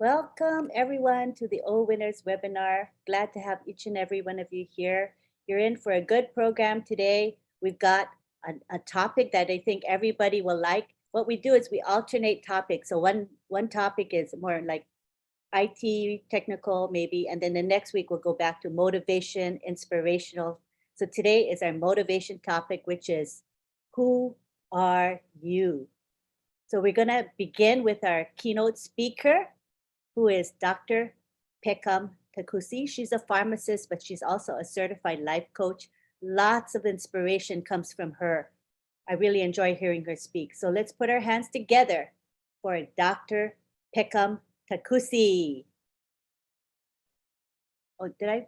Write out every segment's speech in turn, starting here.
Welcome everyone to the OWinners webinar. Glad to have each and every one of you here. You're in for a good program today. We've got a topic that I think everybody will like. What we do is we alternate topics. So one topic is more like IT, technical maybe, and then the next week we'll go back to motivation, inspirational. So today is our motivation topic, which is who are you? So we're going to begin with our keynote speaker, who is Dr. Pekam Takusi. She's a pharmacist, but she's also a certified life coach. Lots of inspiration comes from her. I really enjoy hearing her speak. So let's put our hands together for Dr. Pekam Takusi. Oh, did I?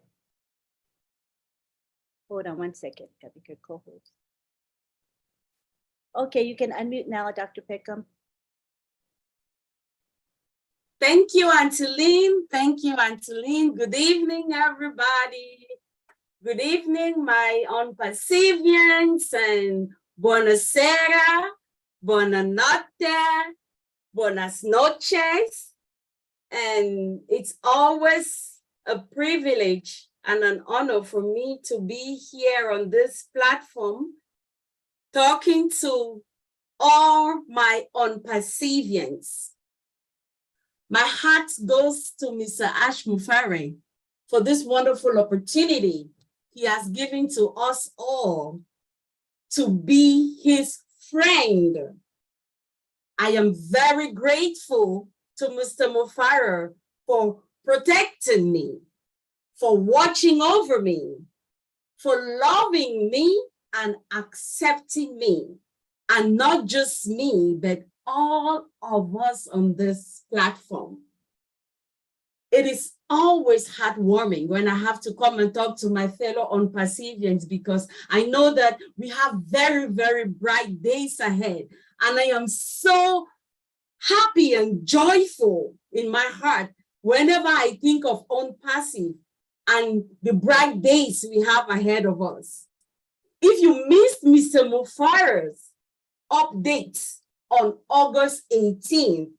Hold on one second. Got to be your co-host. Okay, you can unmute now, Dr. Pekam. Thank you, Angeline. Thank you, Angeline. Good evening, everybody. Good evening, my ONPASSIVians, and buonasera, buonanotte, buenas noches. And it's always a privilege and an honor for me to be here on this platform talking to all my ONPASSIVians. My heart goes to Mr. Ash Mufare for this wonderful opportunity he has given to us all to be his friend. I am very grateful to Mr. Mufare for protecting me, for watching over me, for loving me and accepting me, and not just me, but all of us on this platform. It is always heartwarming when I have to come and talk to my fellow ONPASSIVians, because I know that we have very, very bright days ahead. And I am so happy and joyful in my heart whenever I think of ONPASSIVE and the bright days we have ahead of us. If you missed Mr. Mufare's updates on August 18th,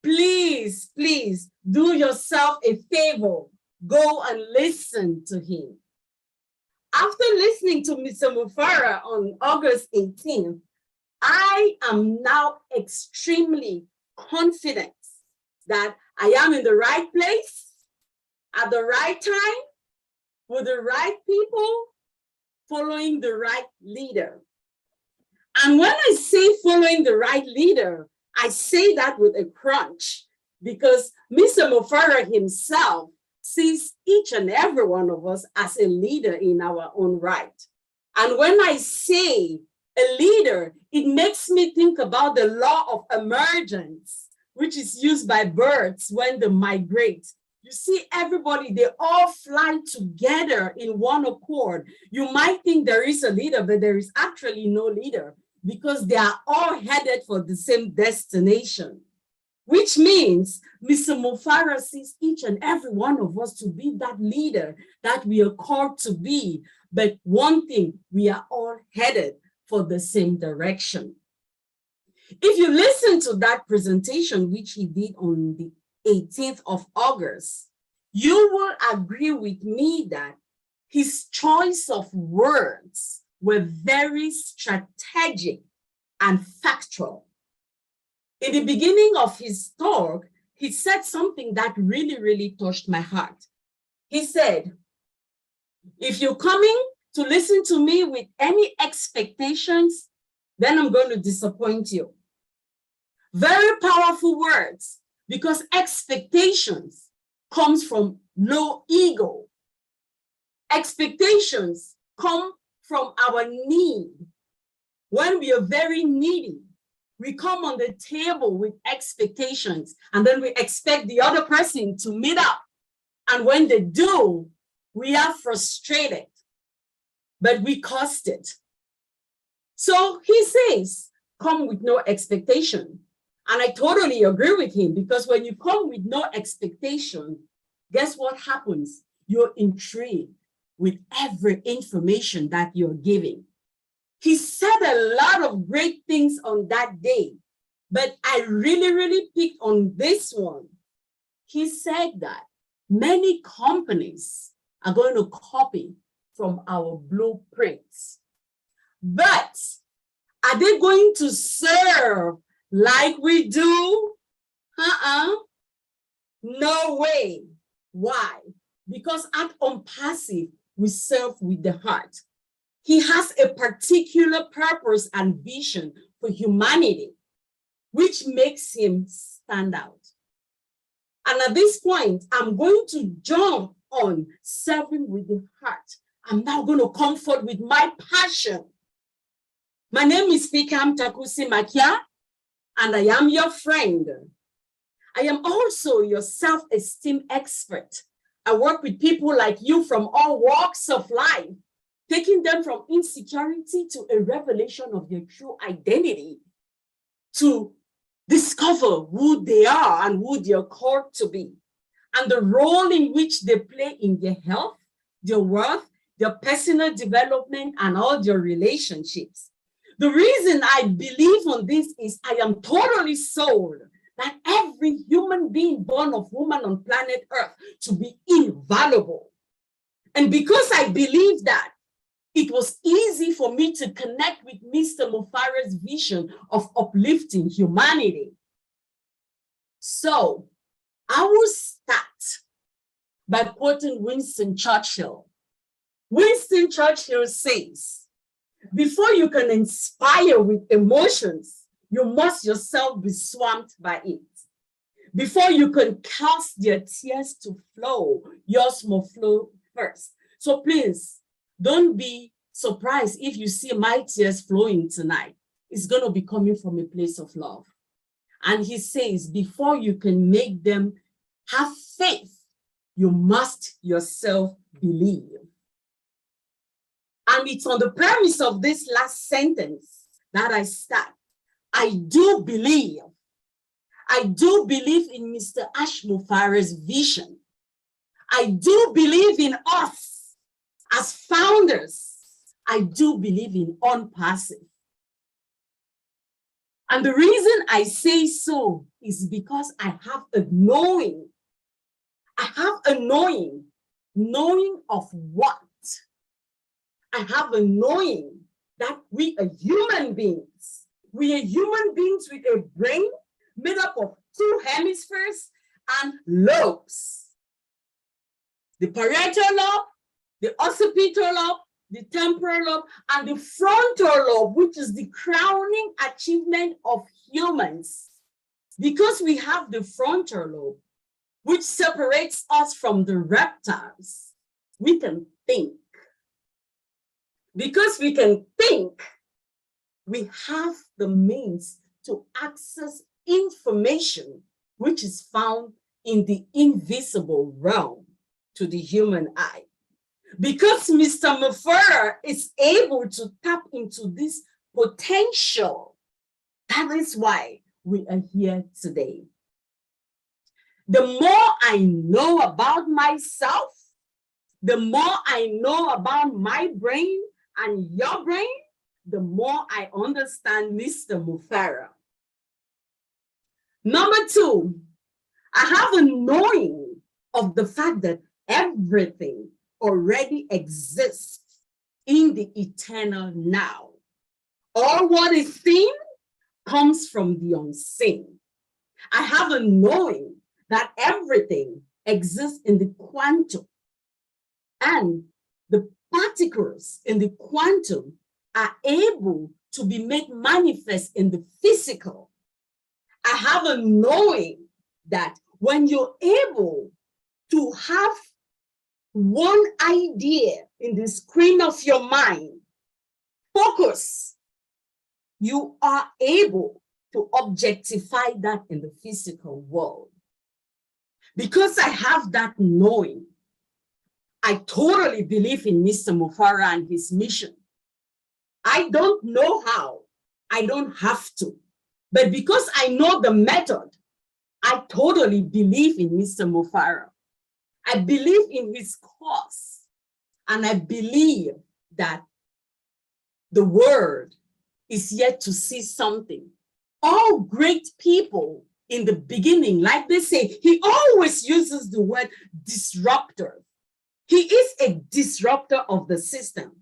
please do yourself a favor, go and listen to him. After listening to Mr. Mufare on August 18th, I am now extremely confident that I am in the right place at the right time with the right people, following the right leader. And when I say following the right leader, I say that with a crunch, because Mr. Mufare himself sees each and every one of us as a leader in our own right. And when I say a leader, it makes me think about the law of emergence, which is used by birds when they migrate. You see everybody, they all fly together in one accord. You might think there is a leader, but there is actually no leader, because they are all headed for the same destination, which means Mr. Mufare sees each and every one of us to be that leader that we are called to be. But one thing, we are all headed for the same direction. If you listen to that presentation, which he did on the 18th of August, you will agree with me that his choice of words were very strategic and factual. In the beginning of his talk, he said something that really touched my heart. He said, if you're coming to listen to me with any expectations, then I'm going to disappoint you. Very powerful words, because expectations comes from low ego. Expectations come from our need. When we are very needy, we come on the table with expectations, and then we expect the other person to meet up. And when they do, we are frustrated, but we caused it. So he says, come with no expectation. And I totally agree with him, because when you come with no expectation, guess what happens? You're intrigued with every information that you're giving. He said a lot of great things on that day, but I really picked on this one. he said that many companies are going to copy from our blueprints. But are they going to serve like we do? No way. Why? Because at ONPASSIVE, we serve with the heart. He has a particular purpose and vision for humanity, which makes him stand out. And at this point, I'm going to jump on serving with the heart. I'm now going to comfort with my passion. My name is Fikam Takusi Makia, and I am your friend. I am also your self-esteem expert. I work with people like you from all walks of life, taking them from insecurity to a revelation of their true identity, to discover who they are and who they are called to be, and the role in which they play in their health, their worth, their personal development, and all their relationships. The reason I believe on this is I am totally sold that every human being born of woman on planet Earth to be invaluable. And because I believe that, it was easy for me to connect with Mr. Mufara's vision of uplifting humanity. So I will start by quoting Winston Churchill. Winston Churchill says, before you can inspire with emotions, you must yourself be swamped by it. Before you can cause their tears to flow, yours must flow first. So please, don't be surprised if you see my tears flowing tonight. It's going to be coming from a place of love. And he says, before you can make them have faith, you must yourself believe. And it's on the premise of this last sentence that I start. I do believe. I do believe in Mr. Ash Mufara's vision. I do believe in us as founders. I do believe in ONPASSIVE. And the reason I say so is because I have a knowing. I have a knowing. Knowing of what? I have a knowing that we are human beings. We are human beings with a brain made up of 2 hemispheres and lobes. The parietal lobe, the occipital lobe, the temporal lobe, and the frontal lobe, which is the crowning achievement of humans. Because we have the frontal lobe, which separates us from the reptiles, we can think. Because we can think, we have the means to access information which is found in the invisible realm to the human eye. Because Mr. Mufara is able to tap into this potential, that is why we are here today. The more I know about myself, the more I know about my brain and your brain, the more I understand Mr. Mufara. Number 2, I have a knowing of the fact that everything already exists in the eternal now. All what is seen comes from the unseen. I have a knowing that everything exists in the quantum, and the particles in the quantum are able to be made manifest in the physical. I have a knowing that when you're able to have one idea in the screen of your mind, focus, you are able to objectify that in the physical world. Because I have that knowing, I totally believe in Mr. Mufara and his mission. I don't know how, I don't have to, but because I know the method, I totally believe in Mr. Mufara. I believe in his cause, and I believe that the world is yet to see something. All great people in the beginning, like they say, he always uses the word disruptor. He is a disruptor of the system.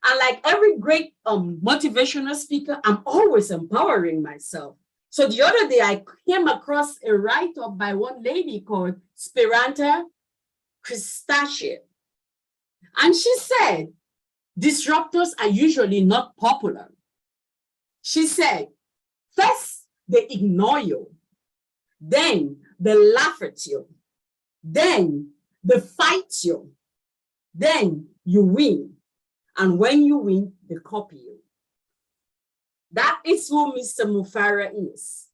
And like every great motivational speaker, I'm always empowering myself. So the other day, I came across a write-up by one lady called Speranza Christache. And she said, disruptors are usually not popular. She said, first, they ignore you. Then they laugh at you. Then they fight you. Then you win. And when you win, they copy you. That is who Mr. Mufara is.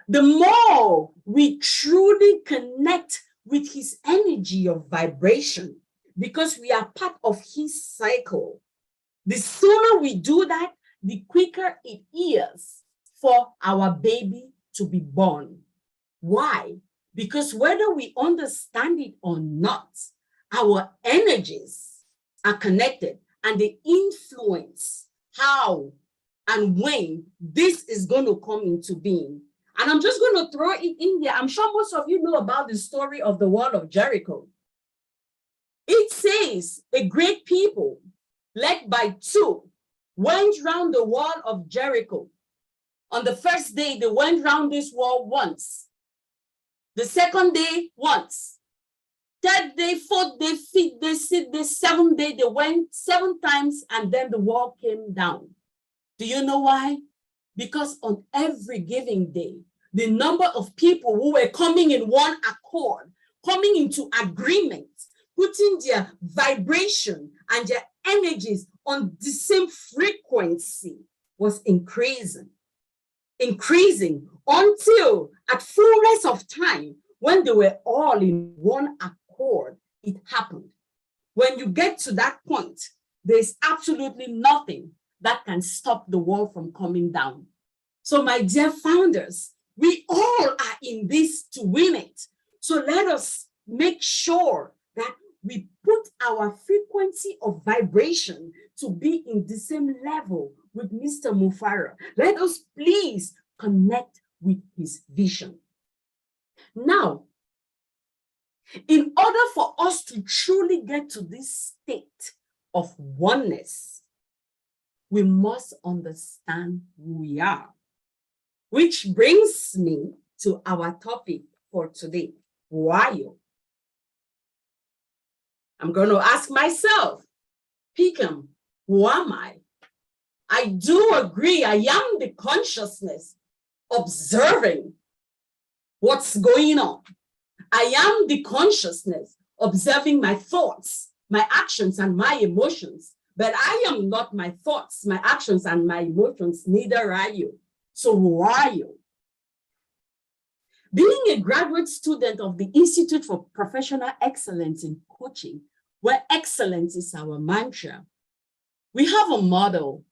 The more we truly connect with his energy of vibration, because we are part of his cycle, the sooner we do that, the quicker it is for our baby to be born. Why? Because whether we understand it or not, our energies are connected and they influence how and when this is going to come into being. And I'm just going to throw it in there. I'm sure most of you know about the story of the wall of Jericho. It says a great people led by two went round the wall of Jericho. On the first day, they went round this wall once. The second day, once. Third day, fourth day, fifth day, sixth day, seventh day, they went 7 times and then the wall came down. Do you know why? Because on every given day, the number of people who were coming in one accord, coming into agreement, putting their vibration and their energies on the same frequency was increasing until at fullness of time, when they were all in one accord, it happened. When you get to that point, there's absolutely nothing that can stop the wall from coming down. So my dear founders, we all are in this to win it. So let us make sure that we put our frequency of vibration to be in the same level with Mr. Mufara. Let us please connect with his vision. Now, in order for us to truly get to this state of oneness, we must understand who we are. Which brings me to our topic for today. Who are you? I'm going to ask myself, Peckham, who am I? I do agree, I am the consciousness observing what's going on. I am the consciousness observing my thoughts, my actions, and my emotions. But I am not my thoughts, my actions, and my emotions, neither are you. So who are you? Being a graduate student of the Institute for Professional Excellence in Coaching, where excellence is our mantra, we have a model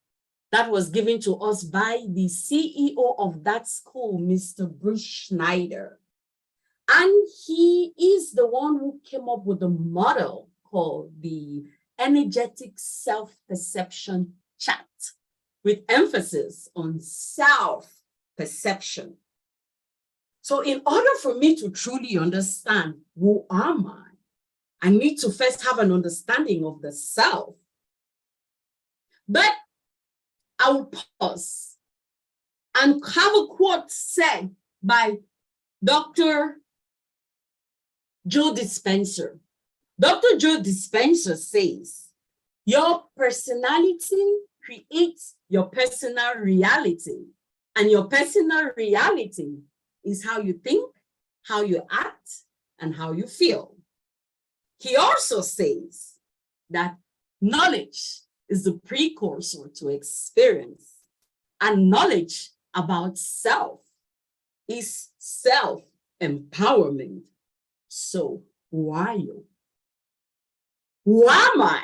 that was given to us by the CEO of that school, Mr. Bruce Schneider. And he is the one who came up with a model called the energetic self-perception chart, with emphasis on self-perception. So in order for me to truly understand who am I need to first have an understanding of the self. But I will pause and have a quote said by Dr. Joe Dispenza. Dr. Joe Dispenza says, your personality creates your personal reality, and your personal reality is how you think, how you act, and how you feel. He also says that knowledge is the precursor to experience, and knowledge about self is self-empowerment. So who are you? Who am I?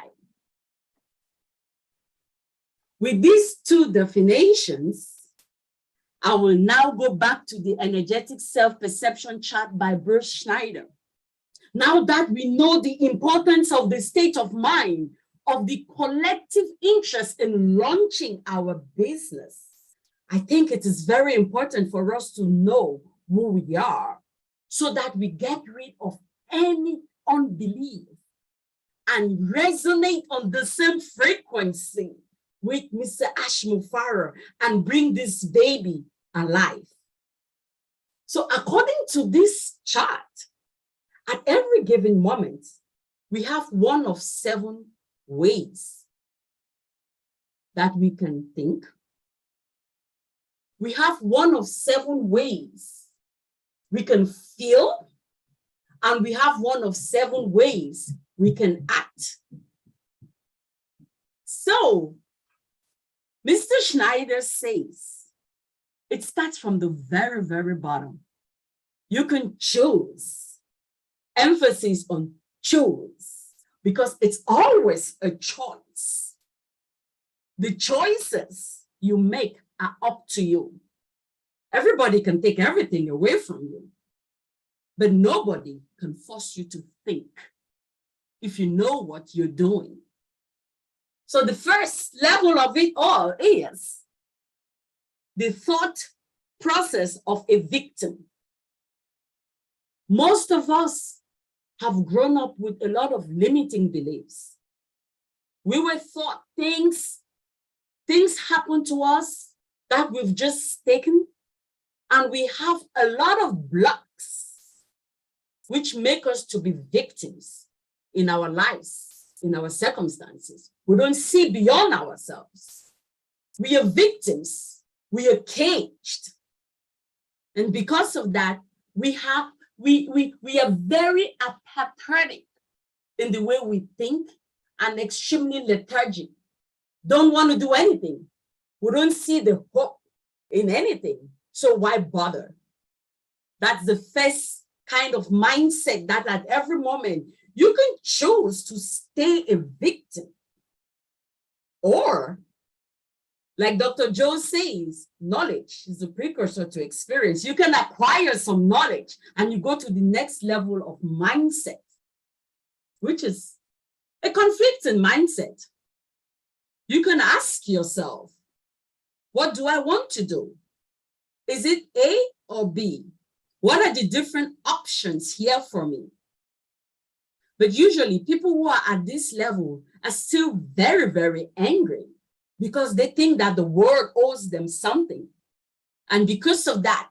With these two definitions, I will now go back to the energetic self-perception chart by Bruce Schneider. Now that we know the importance of the state of mind, of the collective interest in launching our business, I think it is very important for us to know who we are so that we get rid of any unbelief and resonate on the same frequency with Mr. Ashmufara and bring this baby alive. So according to this chart, at every given moment, we have one of 7 ways that we can think. We have one of 7 ways we can feel, and we have one of 7 ways we can act. So, Mr. Schneider says, it starts from the very, very bottom. You can choose, emphasis on choose, because it's always a choice. The choices you make are up to you. Everybody can take everything away from you, but nobody can force you to think if you know what you're doing. So the first level of it all is the thought process of a victim. Most of us have grown up with a lot of limiting beliefs. We were taught things happen to us that we've just taken, and we have a lot of blocks which make us to be victims in our lives, in our circumstances. We don't see beyond ourselves. We are victims. We are caged. And because of that, we are very apathetic in the way we think and extremely lethargic. Don't want to do anything. We don't see the hope in anything. So why bother? That's the first kind of mindset that at every moment you can choose to stay a victim. Or, like Dr. Joe says, knowledge is a precursor to experience. You can acquire some knowledge and you go to the next level of mindset, which is a conflicting mindset. You can ask yourself, what do I want to do? Is it A or B? What are the different options here for me? But usually people who are at this level are still very, very angry because they think that the world owes them something. And because of that,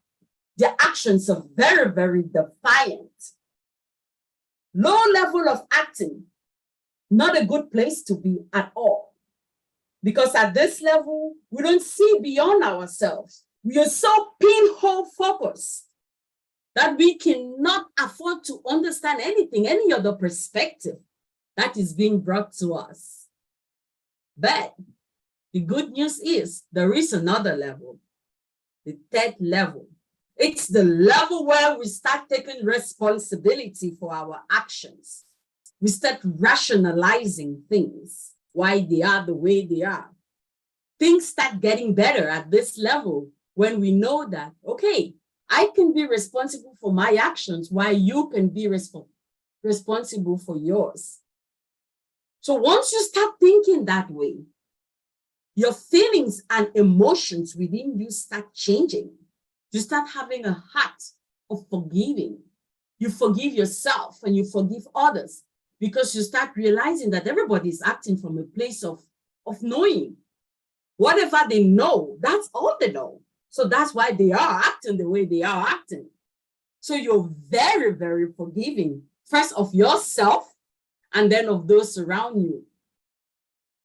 their actions are very, very defiant. Low level of acting, not a good place to be at all. Because at this level, we don't see beyond ourselves. We are so pinhole focused that we cannot afford to understand anything, any other perspective that is being brought to us. But the good news is there is another level, the third level. It's the level where we start taking responsibility for our actions. We start rationalizing things, why they are the way they are. Things start getting better at this level when we know that, okay, I can be responsible for my actions while you can be responsible for yours. So once you start thinking that way, your feelings and emotions within you start changing. You start having a heart of forgiving. You forgive yourself and you forgive others because you start realizing that everybody is acting from a place of knowing. Whatever they know, that's all they know. So that's why they are acting the way they are acting. So you're very, very forgiving, first of yourself and then of those around you.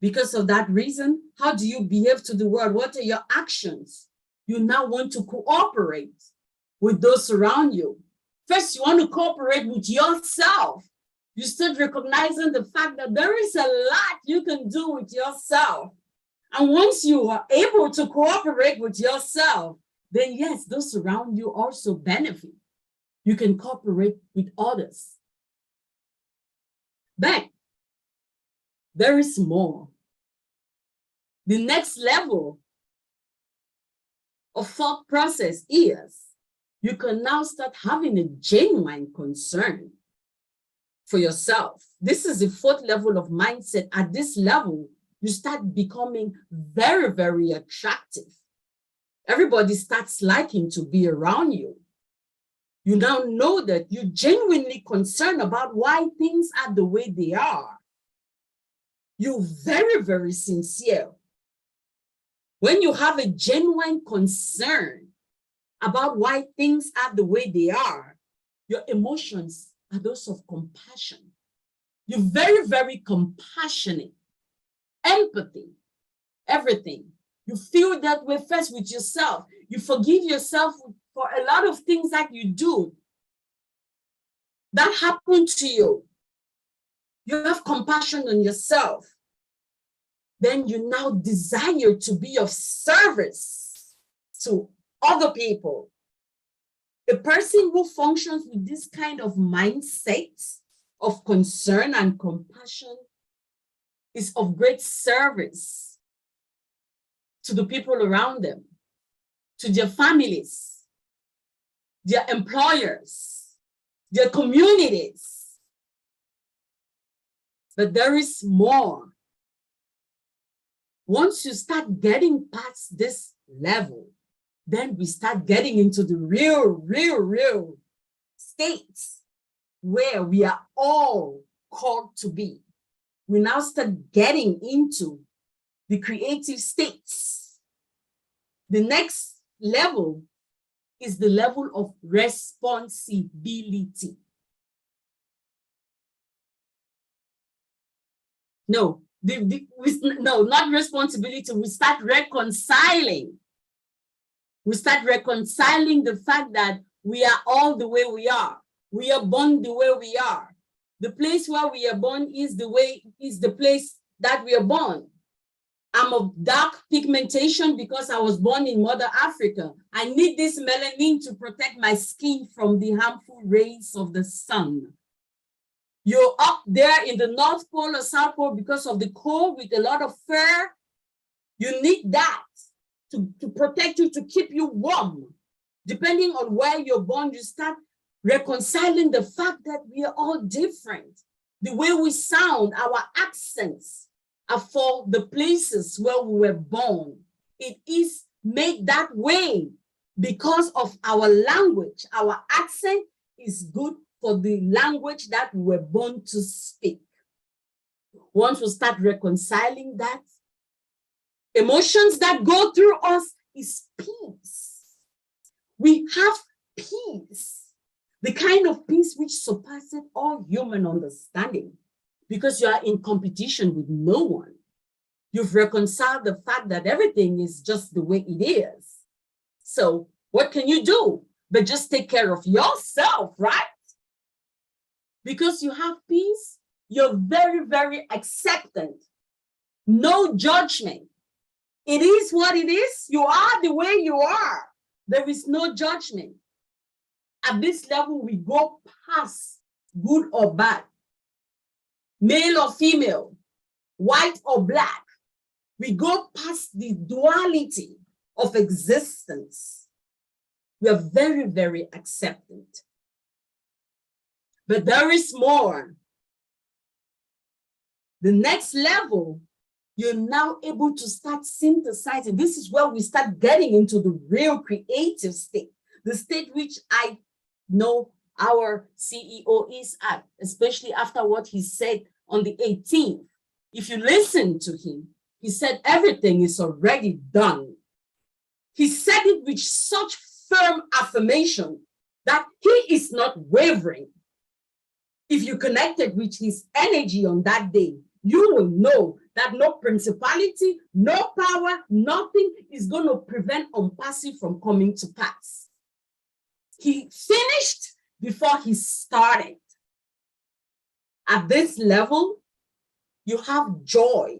Because of that reason, how do you behave to the world? What are your actions? You now want to cooperate with those around you. First, you want to cooperate with yourself. You start recognizing the fact that there is a lot you can do with yourself. And once you are able to cooperate with yourself, then yes, those around you also benefit. You can cooperate with others. But there is more. The next level of thought process is you can now start having a genuine concern for yourself. This is the fourth level of mindset. At this level, you start becoming very, very attractive. everybody starts liking to be around you. You now know that you're genuinely concerned about why things are the way they are. You're very, very sincere. When you have a genuine concern about why things are the way they are, your emotions are those of compassion. You're very, very compassionate. Empathy, everything. You feel that way first with yourself. You forgive yourself for a lot of things that you do that happen to you. You have compassion on yourself. Then you now desire to be of service to other people. A person who functions with this kind of mindset of concern and compassion is of great service to the people around them, to their families, their employers, their communities. But there is more. Once you start getting past this level, then we start getting into the real states where we are all called to be. We now start getting into the creative states. The next level is the level of responsibility. No, not responsibility. We start reconciling. We start reconciling the fact that we are all the way we are. We are born the way we are. The place where we are born is the place that we are born. I'm of dark pigmentation because I was born in Mother Africa. I need this melanin to protect my skin from the harmful rays of the sun. You're up there in the North Pole or South Pole because of the cold with a lot of fur. You need that to protect you, to keep you warm. Depending on where you're born, you start reconciling the fact that we are all different. The way we sound, our accents are for the places where we were born. It is made that way because of our language. Our accent is good for the language that we were born to speak. Once we start reconciling that, emotions that go through us is peace. We have peace, the kind of peace which surpasses all human understanding, because you are in competition with no one. You've reconciled the fact that everything is just the way it is. So what can you do but just take care of yourself, right? Because you have peace, you're very, very acceptant. No judgment. It is what it is. You are the way you are. There is no judgment. At this level, we go past good or bad, male or female, white or black. We go past the duality of existence. We are very, very acceptant. But there is more. The next level, you're now able to start synthesizing. This is where we start getting into the real creative state, the state which I know our CEO is at, especially after what he said on the 18th. If you listen to him, he said everything is already done. He said it with such firm affirmation that he is not wavering. If you connected with his energy on that day, you will know that no principality, no power, nothing is going to prevent ONPASSIVE from coming to pass. He finished before he started. At this level, you have joy.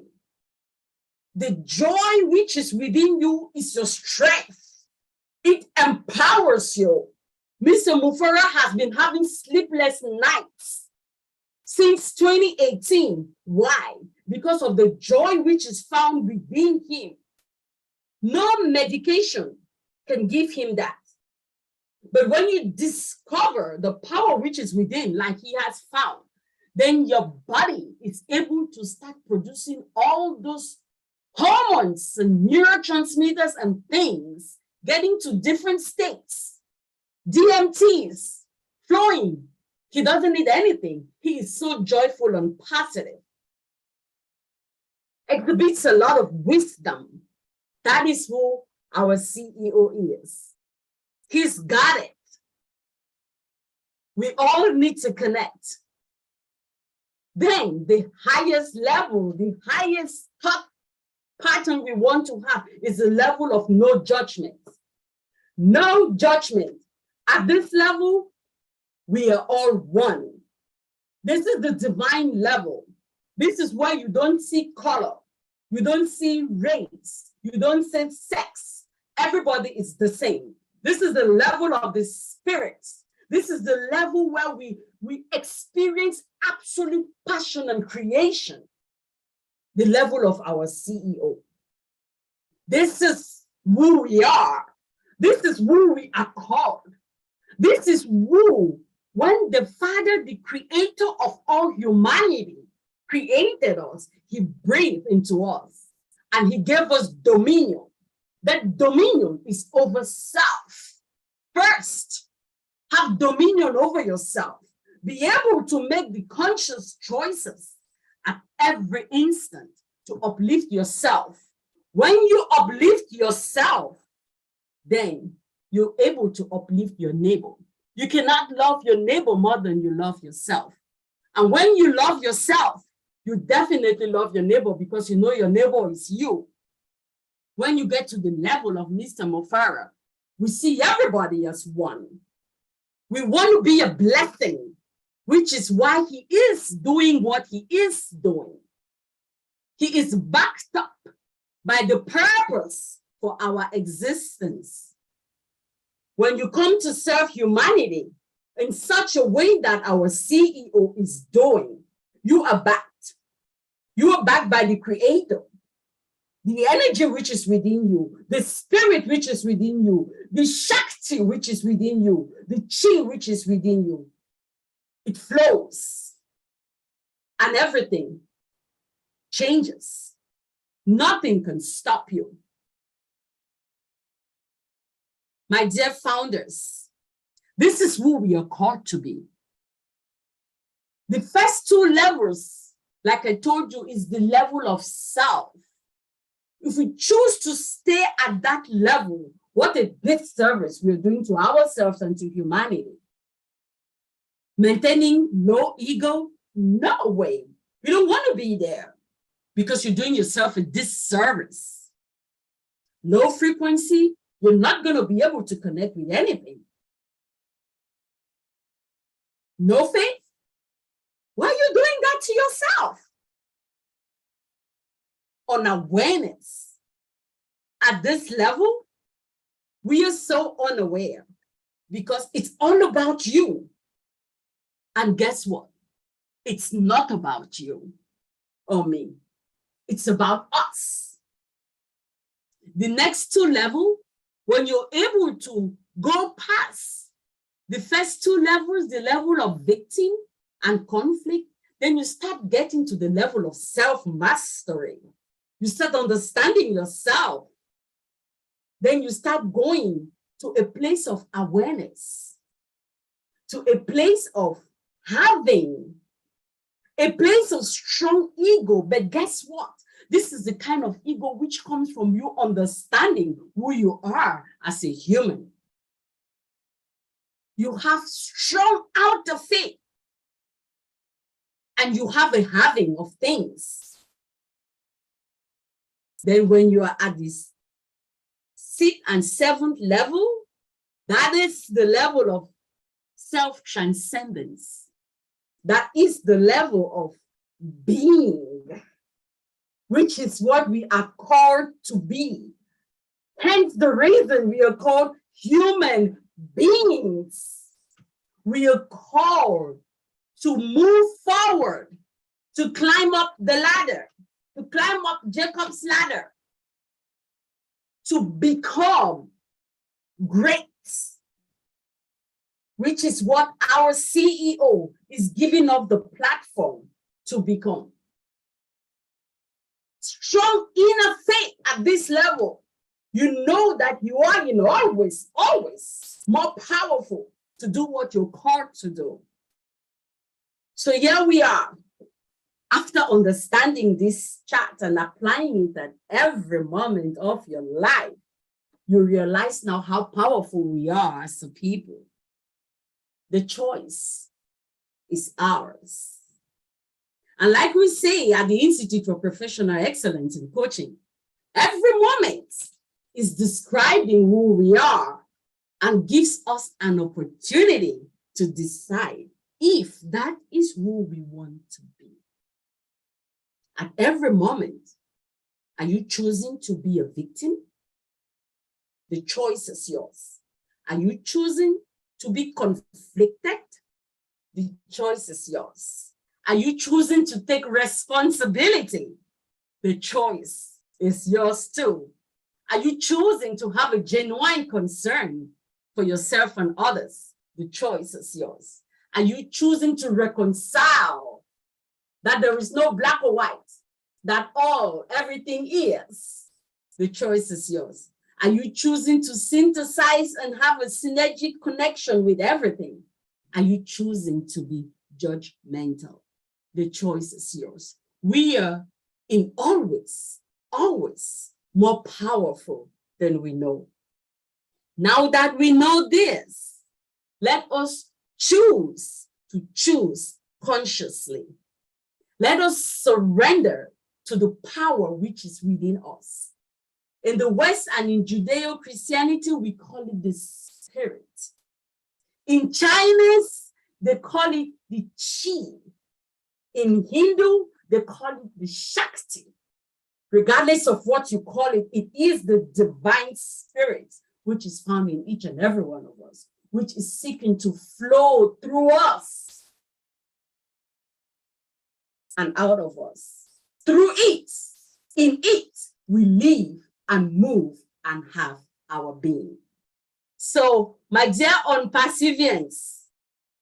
The joy which is within you is your strength. It empowers you. Mr. Mufara has been having sleepless nights since 2018. Why? Because of the joy which is found within him. No medication can give him that. But when you discover the power which is within, like he has found, then your body is able to start producing all those hormones and neurotransmitters and things getting to different states, DMTs, flowing. He doesn't need anything. He is so joyful and positive. Exhibits a lot of wisdom. That is who our CEO is. He's got it. We all need to connect. Then the highest level, the highest top pattern we want to have is the level of no judgment. No judgment. At this level, we are all one. This is the divine level. This is where you don't see color. You don't see race. You don't see sex. Everybody is the same. This is the level of the spirit. This is the level where we experience absolute passion and creation. The level of our CEO. This is who we are. This is who we are called. This is who, when the Father, the creator of all humanity, created us, he breathed into us and he gave us dominion. That dominion is over self. First, have dominion over yourself. Be able to make the conscious choices at every instant to uplift yourself. When you uplift yourself, then you're able to uplift your neighbor. You cannot love your neighbor more than you love yourself. And when you love yourself, you definitely love your neighbor because you know your neighbor is you. When you get to the level of Mr. Mofara, we see everybody as one. We want to be a blessing, which is why he is doing what he is doing. He is backed up by the purpose for our existence. When you come to serve humanity in such a way that our CEO is doing, you are backed. You are backed by the Creator. The energy which is within you, the spirit which is within you, the Shakti which is within you, the Chi which is within you. It flows and everything changes. Nothing can stop you. My dear founders, this is who we are called to be. The first two levels, like I told you, is the level of self. If we choose to stay at that level, what a disservice we're doing to ourselves and to humanity. Maintaining low ego? No way. You don't want to be there because you're doing yourself a disservice. Low frequency, you're not going to be able to connect with anything. No faith? Why are you doing that to yourself? On awareness, at this level, we are so unaware because it's all about you. And guess what? It's not about you or me. It's about us. The next two levels, when you're able to go past the first two levels, the level of victim and conflict, then you start getting to the level of self-mastery. You start understanding yourself. Then you start going to a place of awareness, to a place of having, a place of strong ego. But guess what? This is the kind of ego which comes from you understanding who you are as a human. You have strong outer faith, and you have a having of things. Then when you are at this 6th and 7th level, that is the level of self-transcendence. That is the level of being, which is what we are called to be. Hence the reason we are called human beings. We are called to move forward, to climb up the ladder, to climb up Jacob's ladder, to become great, which is what our CEO is giving up the platform to become. Strong inner faith at this level You know that you are, always, always more powerful to do what you're called to do. So here we are. After understanding this chart and applying it at every moment of your life, you realize now how powerful we are as a people. The choice is ours. And like we say at the Institute for Professional Excellence in Coaching, every moment is describing who we are and gives us an opportunity to decide if that is who we want to be. At every moment, are you choosing to be a victim? The choice is yours. Are you choosing to be conflicted? The choice is yours. Are you choosing to take responsibility? The choice is yours too. Are you choosing to have a genuine concern for yourself and others? The choice is yours. Are you choosing to reconcile that there is no black or white, that everything is? The choice is yours. Are you choosing to synthesize and have a synergic connection with everything? Are you choosing to be judgmental? The choice is yours. We are in always more powerful than we know. Now that we know this, let us choose to choose consciously. Let us surrender to the power which is within us. In the West and in Judeo-Christianity, we call it the spirit. In Chinese, they call it the qi. In Hindu, they call it the Shakti. Regardless of what you call it, it is the divine spirit which is found in each and every one of us, which is seeking to flow through us and out of us. Through it, in it, we live and move and have our being. So, my dear ONPASSIVians,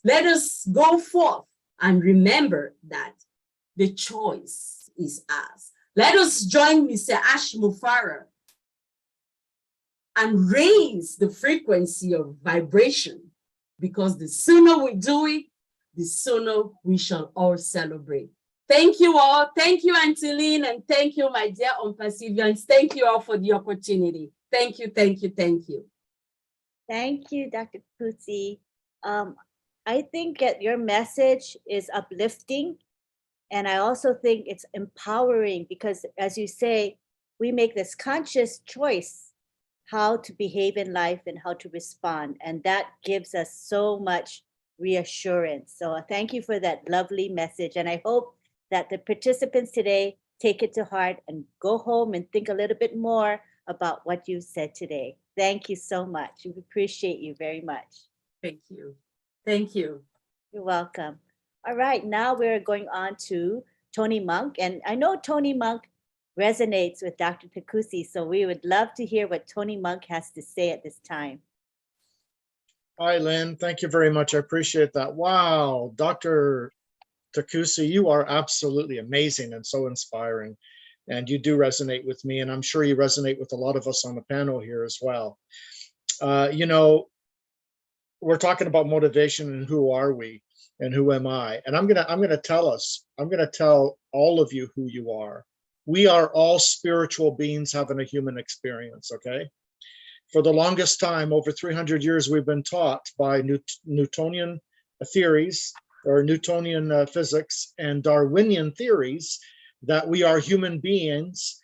let us go forth and remember that the choice is ours. Let us join Mr. Ash Mufara and raise the frequency of vibration, because the sooner we do it, the sooner we shall all celebrate. Thank you all. Thank you, Auntie Lynn, and thank you, my dear ONPASSIVians. Thank you all for the opportunity. Thank you, thank you, thank you. Thank you, Dr. Kutsi. I think that your message is uplifting, and I also think it's empowering because, as you say, we make this conscious choice how to behave in life and how to respond, and that gives us so much reassurance. So thank you for that lovely message, and I hope that the participants today take it to heart and go home and think a little bit more about what you said today. Thank you so much. We appreciate you very much. Thank you. Thank you. You're welcome. All right, now we're going on to Tony Monk. And I know Tony Monk resonates with Dr. Takusi, so we would love to hear what Tony Monk has to say at this time. Hi, Lynn. Thank you very much. I appreciate that. Wow, Dr. Takusi, you are absolutely amazing and so inspiring. And you do resonate with me, and I'm sure you resonate with a lot of us on the panel here as well. You know, we're talking about motivation and who are we and who am I? And I'm gonna tell all of you who you are. We are all spiritual beings having a human experience, okay? For the longest time, over 300 years, we've been taught by Newtonian theories or Newtonian physics and Darwinian theories that we are human beings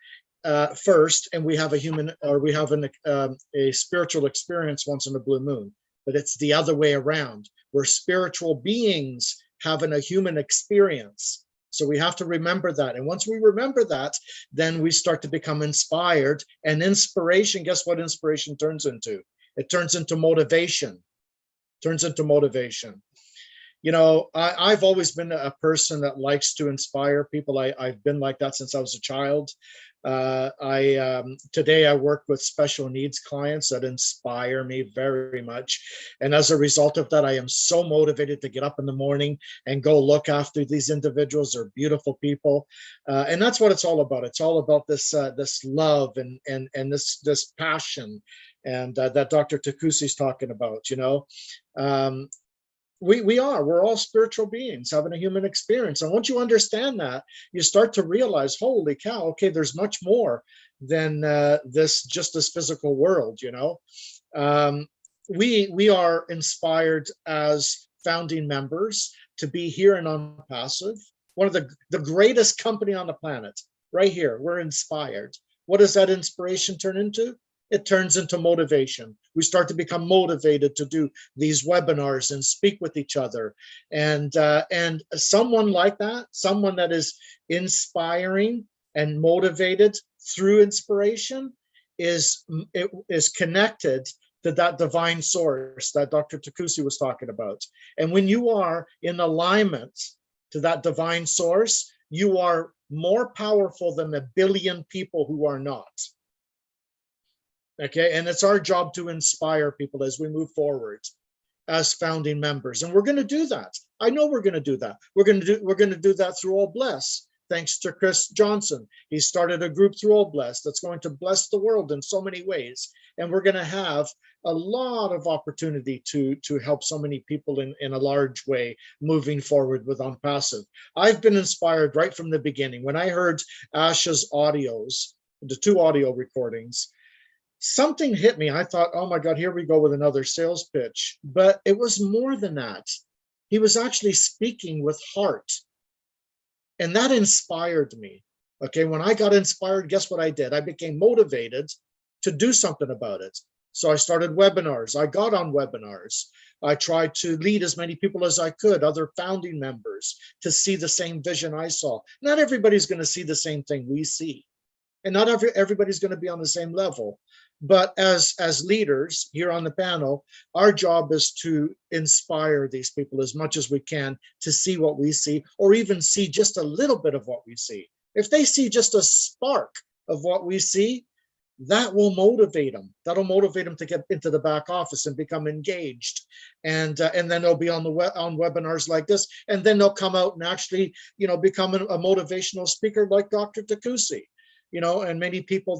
first, and we have a spiritual experience once in a blue moon. But it's the other way around. We're spiritual beings having a human experience. So we have to remember that. And once we remember that, then we start to become inspired. And inspiration, guess what inspiration turns into? It turns into motivation. You know, I've always been a person that likes to inspire people. I've been like that since I was a child. Today I work with special needs clients that inspire me very much. And as a result of that, I am so motivated to get up in the morning and go look after these individuals. They're beautiful people. And that's what it's all about. It's all about this love and this passion and that Dr. Takusi is talking about, we're all spiritual beings having a human experience. And once you understand that, you start to realize, holy cow, okay, there's much more than this physical world. We are inspired as founding members to be here in ONPASSIVE, one of the greatest company on the planet. Right here, we're inspired. What does that inspiration turn into? It turns into motivation. We start to become motivated to do these webinars and speak with each other. And someone like that, someone that is inspiring and motivated through inspiration is connected to that divine source that Dr. Takusi was talking about. And when you are in alignment to that divine source, you are more powerful than a billion people who are not. Okay, and it's our job to inspire people as we move forward as founding members, and we're going to do that. I know we're going to do that. We're going to do that through All Bless. Thanks to Chris Johnson, he started a group through All Bless that's going to bless the world in so many ways, and we're going to have a lot of opportunity to help so many people in a large way moving forward with ONPASSIVE. I've been inspired right from the beginning. When I heard Asha's audios, the 2 audio recordings, something hit me. I thought, oh my God, here we go with another sales pitch. But it was more than that. He was actually speaking with heart. And that inspired me. Okay, when I got inspired, guess what I did? I became motivated to do something about it. So I started webinars. I got on webinars. I tried to lead as many people as I could, other founding members, to see the same vision I saw. Not everybody's going to see the same thing we see. And not everybody's going to be on the same level. But as leaders here on the panel, our job is to inspire these people as much as we can to see what we see, or even see just a little bit of what we see. If they see just a spark of what we see, that will motivate them. That'll motivate them to get into the back office and become engaged. And then they'll be on webinars like this, and then they'll come out and actually, become a motivational speaker like Dr. Takusi. And many people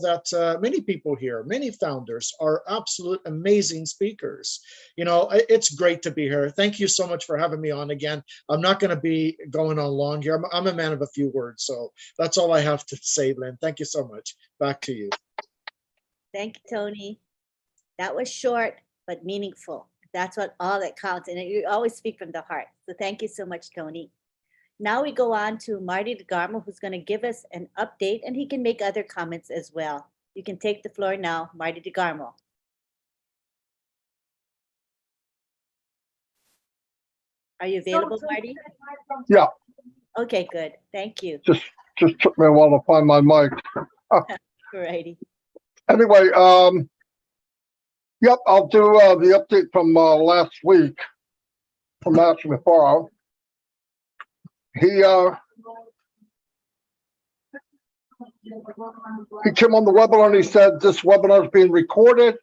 here, many founders are absolute amazing speakers. It's great to be here. Thank you so much for having me on again. I'm not going to be going on long here. I'm a man of a few words, so that's all I have to say, Lynn. Thank you so much. Back to you. Thank you, Tony. That was short, but meaningful. That's all that counts. And you always speak from the heart. So thank you so much, Tony. Now we go on to Marty DeGarmo, who's going to give us an update, and he can make other comments as well. You can take the floor now, Marty DeGarmo. Are you available, Marty? Yeah. Okay, good. Thank you. Just took me a while to find my mic. Alrighty. Anyway, yep, I'll do the update from last week from actually before. He came on the webinar and he said this webinar is being recorded,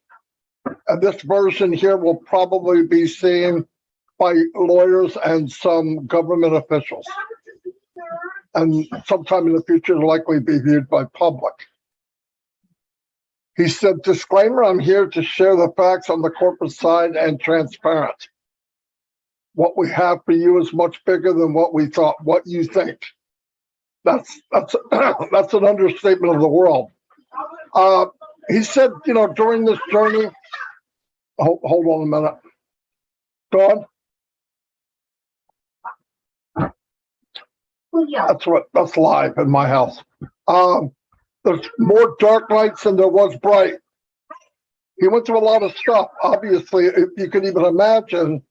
and this version here will probably be seen by lawyers and some government officials, and sometime in the future will likely be viewed by public. He said, disclaimer, I'm here to share the facts on the corporate side and transparent. What we have for you is much bigger than what we thought, what you think. That's an understatement of the world. He said, during this journey, hold on a minute. Dawn? That's live in my house. There's more dark nights than there was bright. He went through a lot of stuff. Obviously, if you can even imagine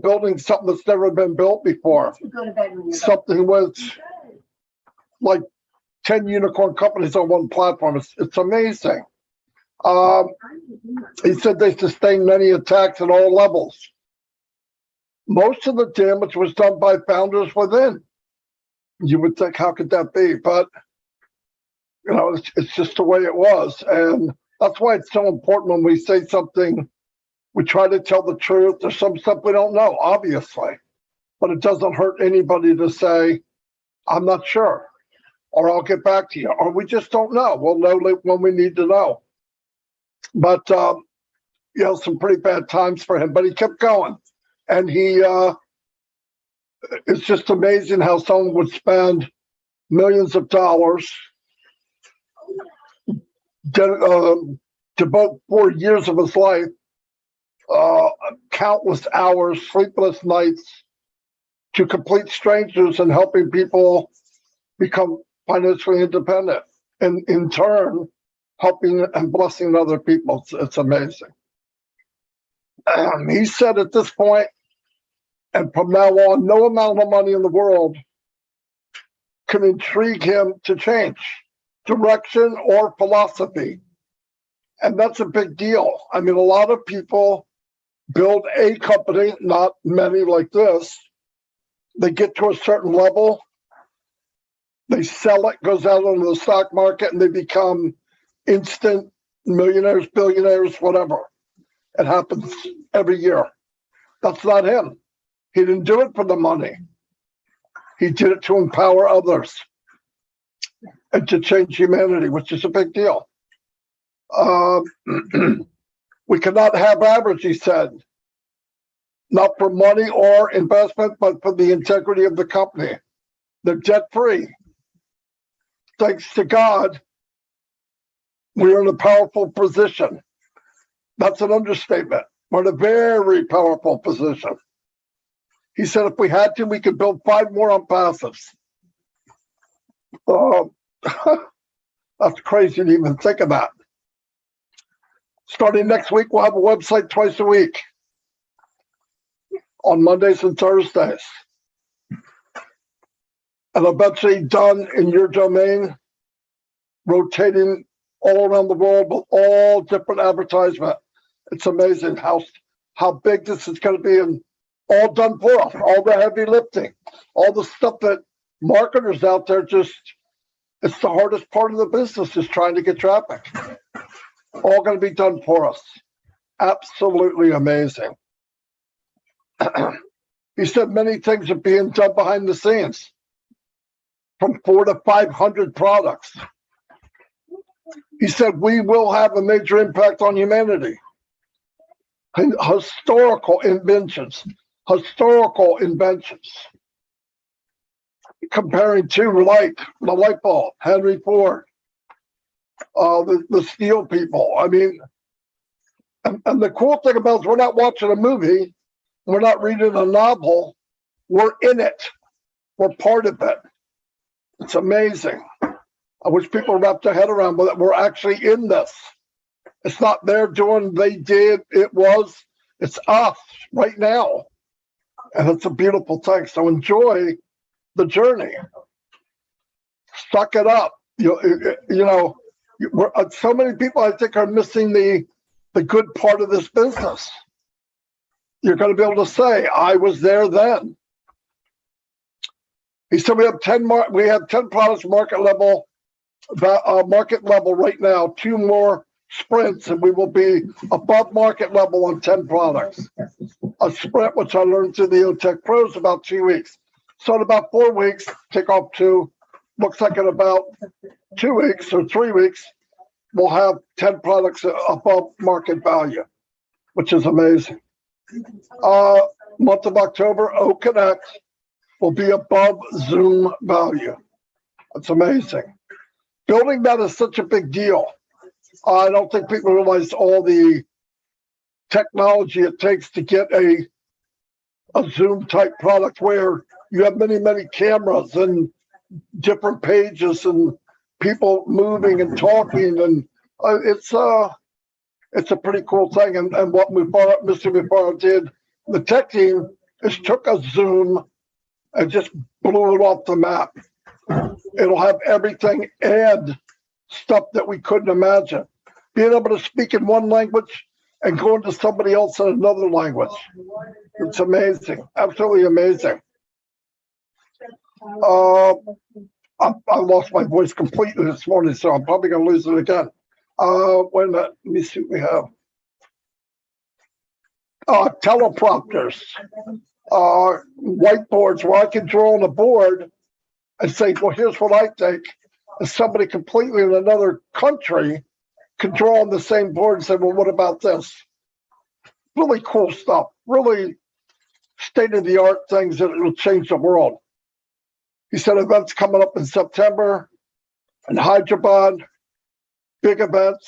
building something that's never been built before. Something with like 10 unicorn companies on one platform. It's amazing. He said they sustained many attacks at all levels. Most of the damage was done by founders within. You would think, how could that be? But You know, it's just the way it was. And that's why it's so important when we say something, we try to tell the truth. There's some stuff we don't know, obviously, but it doesn't hurt anybody to say, I'm not sure, or I'll get back to you, or we just don't know. We'll know when we need to know. But, you know, some pretty bad times for him, but he kept going. And it's just amazing how someone would spend millions of dollars, devote 4 years of his life, countless hours, sleepless nights, to complete strangers and helping people become financially independent, and in turn, helping and blessing other people. It's amazing. He said at this point, and from now on, no amount of money in the world can intrigue him to change direction or philosophy. And that's a big deal. I mean, a lot of people build a company, not many like this. They get to a certain level, they sell it, goes out on the stock market, and they become instant millionaires, billionaires, whatever. It happens every year. That's not him. He didn't do it for the money. He did it to empower others and to change humanity, which is a big deal. We cannot have average, he said, not for money or investment, but for the integrity of the company. They're debt-free. Thanks to God, we're in a powerful position. That's an understatement. We're in a very powerful position. He said if we had to, we could build 5 more ONPASSIVEs. That's crazy to even think of that. Starting next week, we'll have a website twice a week on Mondays and Thursdays. And eventually done in your domain, rotating all around the world with all different advertisement. It's amazing how big this is going to be, and all done for us, all the heavy lifting, all the stuff that marketers out there it's the hardest part of the business is trying to get traffic. All going to be done for us. Absolutely amazing. He said many things are being done behind the scenes, from 400 to 500 products. He said we will have a major impact on humanity. Historical inventions. Comparing to like the light bulb, Henry Ford, the steel people. I mean, and the cool thing about it is we're not watching a movie, we're not reading a novel, we're in it. We're part of it. It's amazing. I wish people wrap their head around with it. We're actually in this. It's not they're doing, they did, it's us right now. And it's a beautiful thing. So enjoy the journey. Suck it up. You know, so many people I think are missing the good part of this business. You're going to be able to say, I was there then. He said we have 10 products market level right now, 2 more sprints, and we will be above market level on 10 products. A sprint, which I learned through the OTech Pros, about 2 weeks. So in about 4 weeks, take off to, looks like in about 2 weeks or 3 weeks, we'll have 10 products above market value, which is amazing. Month of October, OConnect will be above Zoom value. That's amazing. Building that is such a big deal. I don't think people realize all the technology it takes to get a Zoom type product where you have many, many cameras and different pages and people moving and talking, and it's a pretty cool thing. And what Mr. Mufaro did, the tech team, is took a Zoom and just blew it off the map. It'll have everything and stuff that we couldn't imagine. Being able to speak in one language and going to somebody else in another language. It's amazing, absolutely amazing. I lost my voice completely this morning, so I'm probably going to lose it again. Wait a minute. Let me see what we have. Teleprompters, whiteboards where I can draw on a board and say, well, here's what I think. And somebody completely in another country can draw on the same board and say, well, what about this? Really cool stuff. Really state-of-the-art things that will change the world. He said events coming up in September in Hyderabad, big events.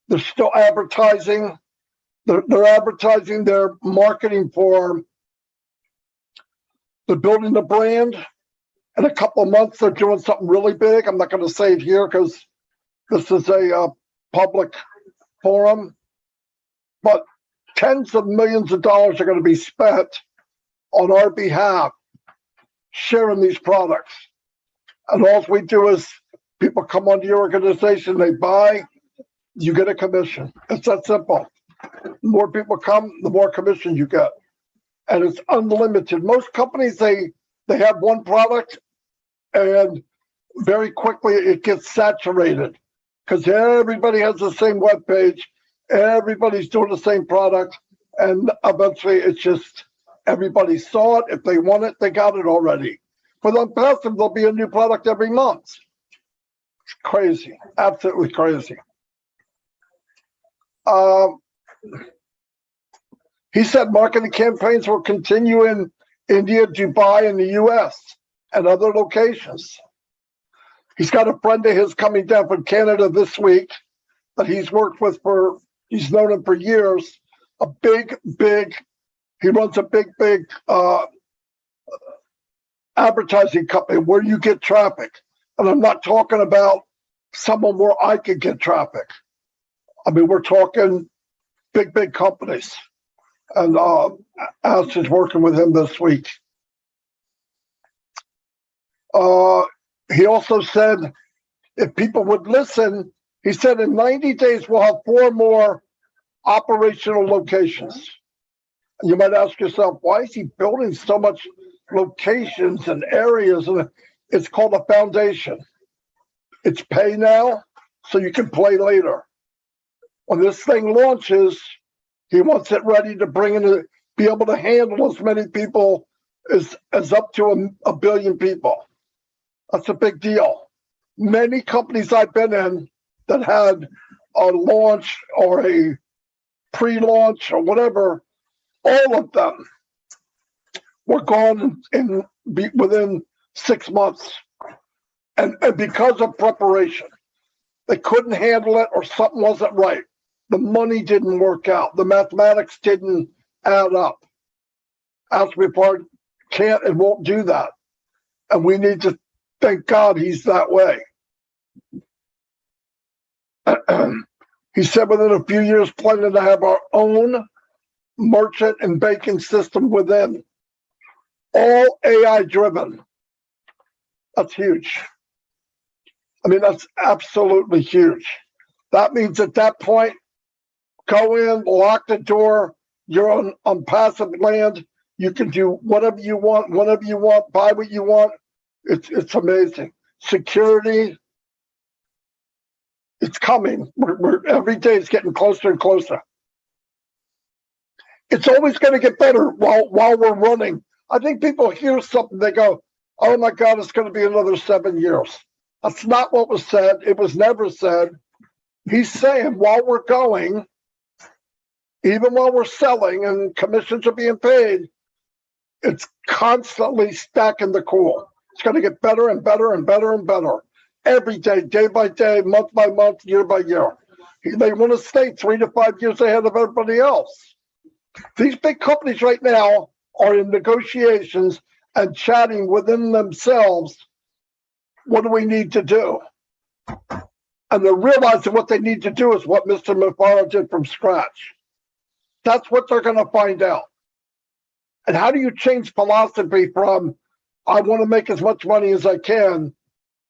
They're still advertising. They're advertising their marketing for the building the brand. In a couple of months, they're doing something really big. I'm not going to say it here because this is a public forum, but tens of millions of dollars are going to be spent on our behalf sharing these products. And all we do is people come onto your organization, they buy, you get a commission. It's that simple. The more people come, the more commission you get. And it's unlimited. Most companies, they have one product and very quickly it gets saturated because everybody has the same web page. Everybody's doing the same product. And eventually it's just everybody saw it. If they want it, they got it already. For ONPASSIVE, there'll be a new product every month. It's crazy, absolutely crazy. He said marketing campaigns will continue in India, Dubai, and the US and other locations. He's got a friend of his coming down from Canada this week that he's worked with he's known him for years. He runs a big advertising company where you get traffic. And I'm not talking about someone where I could get traffic. I mean, we're talking big companies. And Ash is working with him this week. He also said if people would listen, he said in 90 days, we'll have 4 more operational locations. And you might ask yourself, why is he building so much locations and areas? And it's called a foundation. It's pay now, so you can play later. When this thing launches, he wants it ready to bring in, be able to handle as many people as up to a billion people. That's a big deal. Many companies I've been in that had a launch or a pre-launch or whatever, all of them were gone within 6 months. And because of preparation, they couldn't handle it or something wasn't right. The money didn't work out. The mathematics didn't add up. Algebra can't and won't do that. And we need to thank God he's that way. He said within a few years, planning to have our own merchant and banking system within. All AI driven. That's huge. I mean, that's absolutely huge. That means at that point, go in, lock the door, you're on passive land. You can do whatever you want, whenever you want, buy what you want. It's amazing. Security, it's coming. We're every day it's getting closer and closer. It's always going to get better while we're running. I think people hear something, they go, oh my God, it's going to be another 7 years. That's not what was said. It was never said. He's saying while we're going, even while we're selling and commissions are being paid, it's constantly stacking the cool. It's going to get better and better and better and better. Every day, day by day, month by month, year by year. They want to stay 3 to 5 years ahead of everybody else. These big companies right now are in negotiations and chatting within themselves. What do we need to do? And they're realizing what they need to do is what Mr. Mufaro did from scratch. That's what they're going to find out. And how do you change philosophy from, I want to make as much money as I can,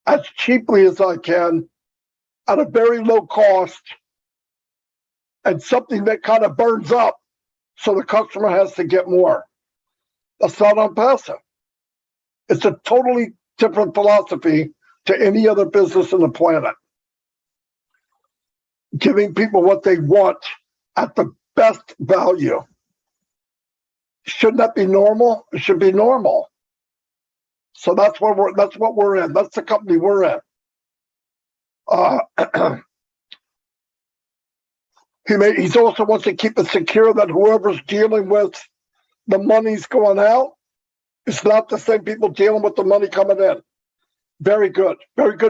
as cheaply as I can, at a very low cost, and something that kind of burns up so the customer has to get more? That's not ONPASSIVE. It's a totally different philosophy to any other business on the planet. Giving people what they want at the best value. Shouldn't that be normal? It should be normal. So that's what we're in. That's the company we're in. He's also wants to keep it secure that whoever's dealing with the money's going out, it's not the same people dealing with the money coming in. Very good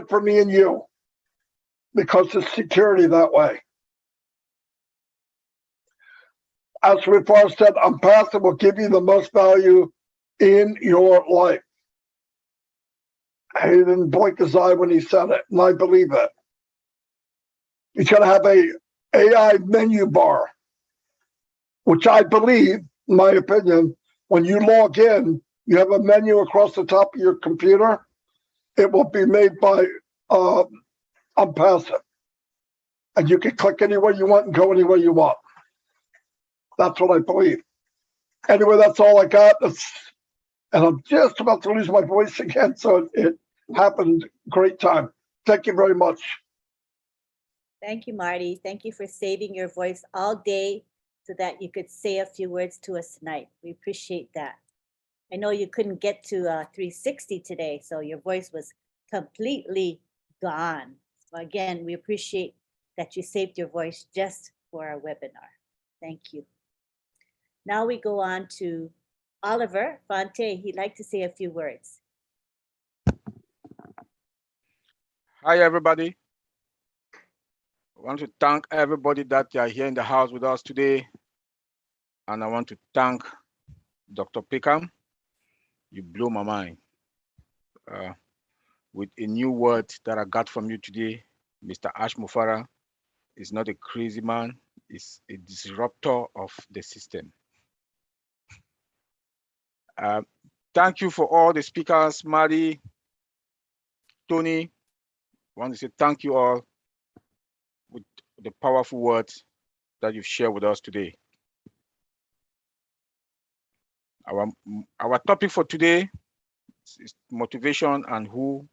for me and you, because it's security that way. As Rifar said, ONPASSIVE will give you the most value in your life. He didn't blink his eye when he said it, and I believe it. He's going to have a AI menu bar, which I believe, in my opinion, when you log in, you have a menu across the top of your computer. It will be made by ONPASSIVE. And you can click anywhere you want and go anywhere you want. That's what I believe. Anyway, that's all I got. And I'm just about to lose my voice again, so it happened. Great time. Thank you very much. Thank you, Marty. Thank you for saving your voice all day so that you could say a few words to us tonight. We appreciate that. I know you couldn't get to 360 today, so your voice was completely gone. So again, we appreciate that you saved your voice just for our webinar. Thank you. Now we go on to Oliver Fonte. He'd like to say a few words. Hi, everybody. I want to thank everybody that are here in the house with us today. And I want to thank Dr. Pickham. You blew my mind with a new word that I got from you today. Mr. Ash Mufara is not a crazy man. He's a disruptor of the system. Thank you for all the speakers, Marty, Tony. I want to say thank you all with the powerful words that you've shared with us today. Our topic for today is motivation and who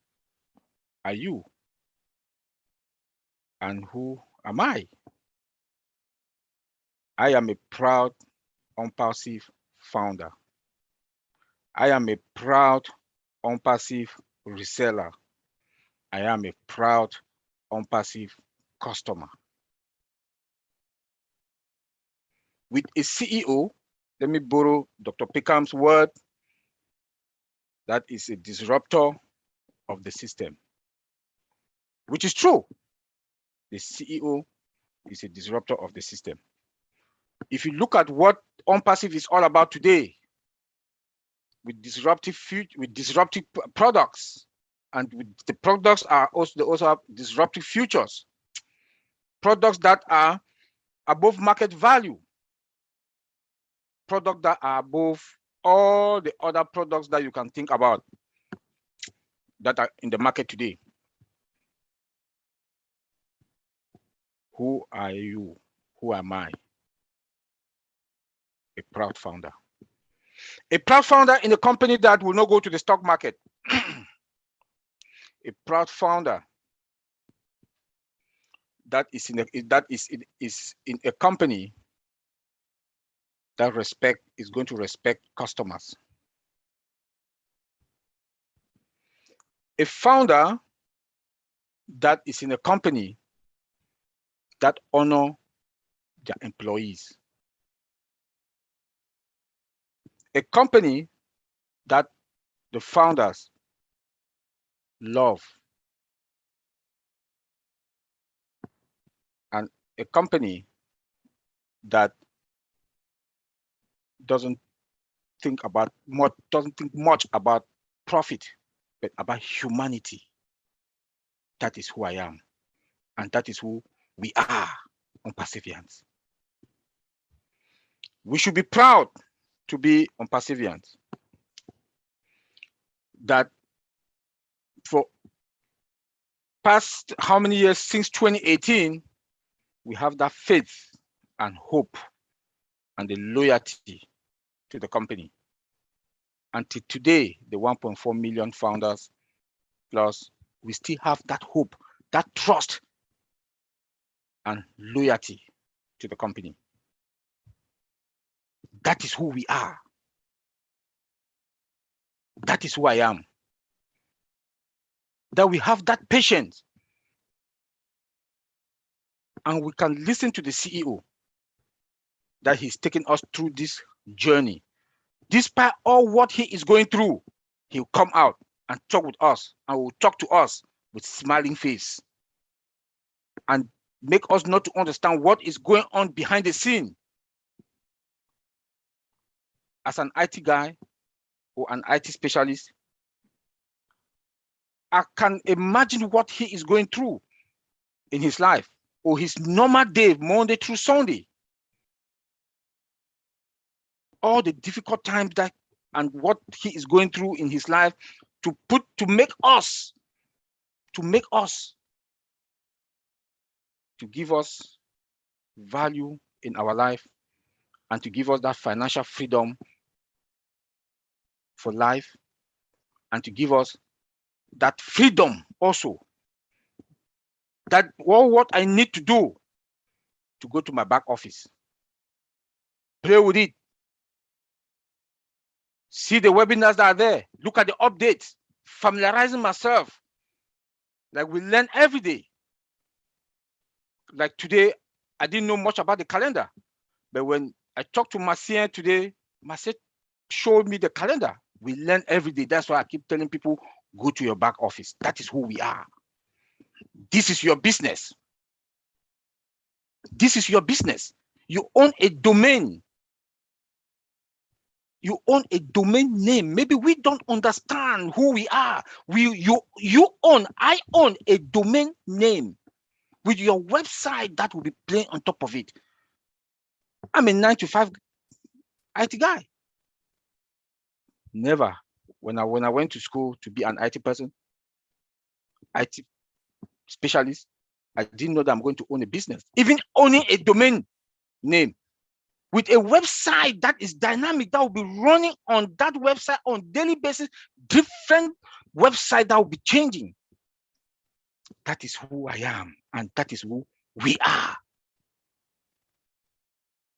are you? And who am I? I am a proud ONPASSIVE founder. I am a proud ONPASSIVE reseller. I am a proud ONPASSIVE customer. With a CEO, let me borrow Dr. Pickham's word, that is a disruptor of the system, which is true. The CEO is a disruptor of the system. If you look at what ONPASSIVE is all about today, with disruptive products, and with the products are also have disruptive futures, products that are above market value, products that are above all the other products that you can think about that are in the market today. Who are you? Who am I? A proud founder. A proud founder in a company that will not go to the stock market. A proud founder that is in a company that is going to respect customers. A founder that is in a company that honor their employees. A company that the founders love. And a company that doesn't think much about profit, but about humanity. That is who I am. And that is who we are, ONPASSIVians. We should be proud to be ONPASSIVians. That for past how many years, since 2018, we have that faith and hope and the loyalty to the company. Until today, the 1.4 million founders plus we still have that hope, that trust, and loyalty to the company. That is who we are. That is who I am. That we have that patience and we can listen to the CEO that he's taking us through this journey. Despite all what he is going through, he'll come out and talk with us and will talk to us with smiling face and make us not to understand what is going on behind the scene. As an IT guy or an IT specialist, I can imagine what he is going through in his life or his normal day, Monday through Sunday. All the difficult times that and what he is going through in his life to make us to give us value in our life and to give us that financial freedom for life and to give us that freedom also, that what I need to do to go to my back office, play with it, see the webinars that are there, look at the updates, familiarizing myself. Like we learn every day. Like today, I didn't know much about the calendar, but when I talked to Marcien today, Marcien showed me the calendar. We learn every day. That's why I keep telling people, go to your back office. That is who we are. This is your business. This is your business. You own a domain. You own a domain name. Maybe we don't understand who we are. I own a domain name with your website that will be playing on top of it. I'm a 9-to-5 IT guy. Never, when I went to school to be an IT person, IT specialist, I didn't know that I'm going to own a business. Even owning a domain name with a website that is dynamic, that will be running on that website on daily basis, different website that will be changing. That is who I am, and that is who we are.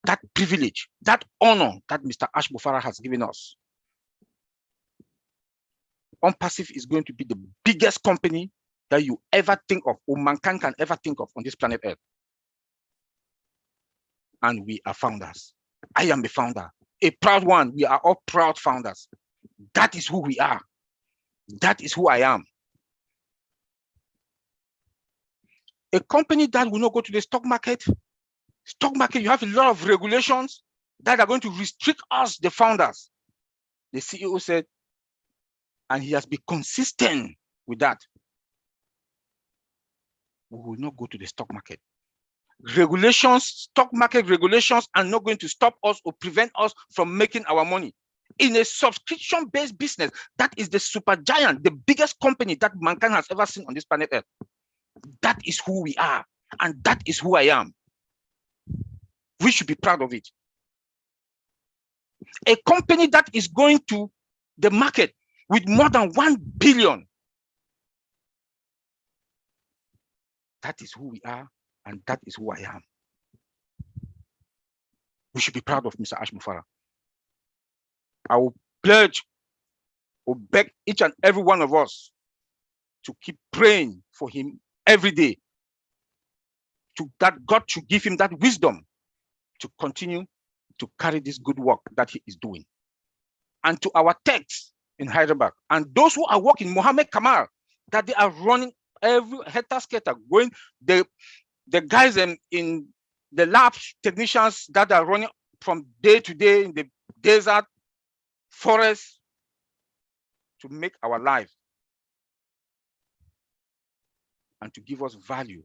That privilege, that honor that Mr. Ashbufara has given us. ONPASSIVE is going to be the biggest company that you ever think of, or mankind can ever think of on this planet Earth. And we are founders. I am a founder, a proud one. We are all proud founders. That is who we are. That is who I am. A company that will not go to the stock market, you have a lot of regulations that are going to restrict us, the founders. The CEO said, and he has been consistent with that, we will not go to the stock market. Regulations, stock market regulations are not going to stop us or prevent us from making our money. In a subscription-based business, that is the super giant, the biggest company that mankind has ever seen on this planet Earth. That is who we are, and that is who I am. We should be proud of it. A company that is going to the market with more than 1 billion. That is who we are, and that is who I am. We should be proud of Mr. Ashbufara. I will pledge or beg each and every one of us to keep praying for him every day, that God should give him that wisdom to continue to carry this good work that he is doing. And to our techs in Hyderabad, and those who are working, Mohammed Kamal, that they are running every hectare going, the guys in the lab technicians that are running from day to day in the desert, forest, to make our life and to give us value.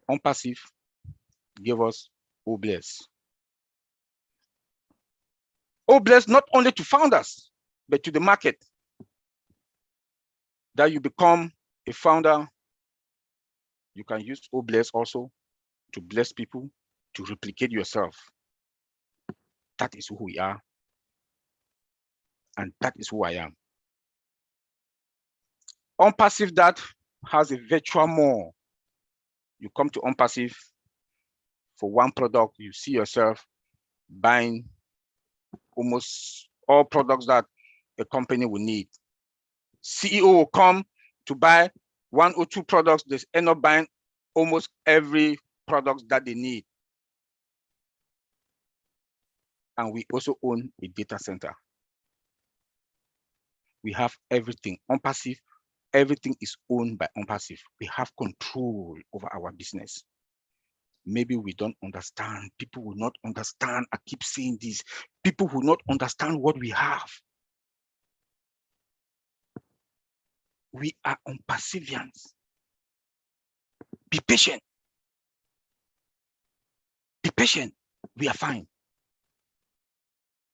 ONPASSIVE gave us OWinners. OWinners not only to founders, but to the market. That you become a founder, you can use OWinners also to bless people, to replicate yourself. That is who we are, and that is who I am. ONPASSIVE that has a virtual mall. You come to ONPASSIVE for one product, you see yourself buying almost all products that a company will need. CEO will come to buy 1 or 2 products, they end up buying almost every product that they need. And we also own a data center. We have everything. ONPASSIVE, everything is owned by ONPASSIVE. We have control over our business. Maybe we don't understand. People will not understand. I keep saying this. People will not understand what we have. We are ONPASSIVians. Be patient. Be patient. We are fine.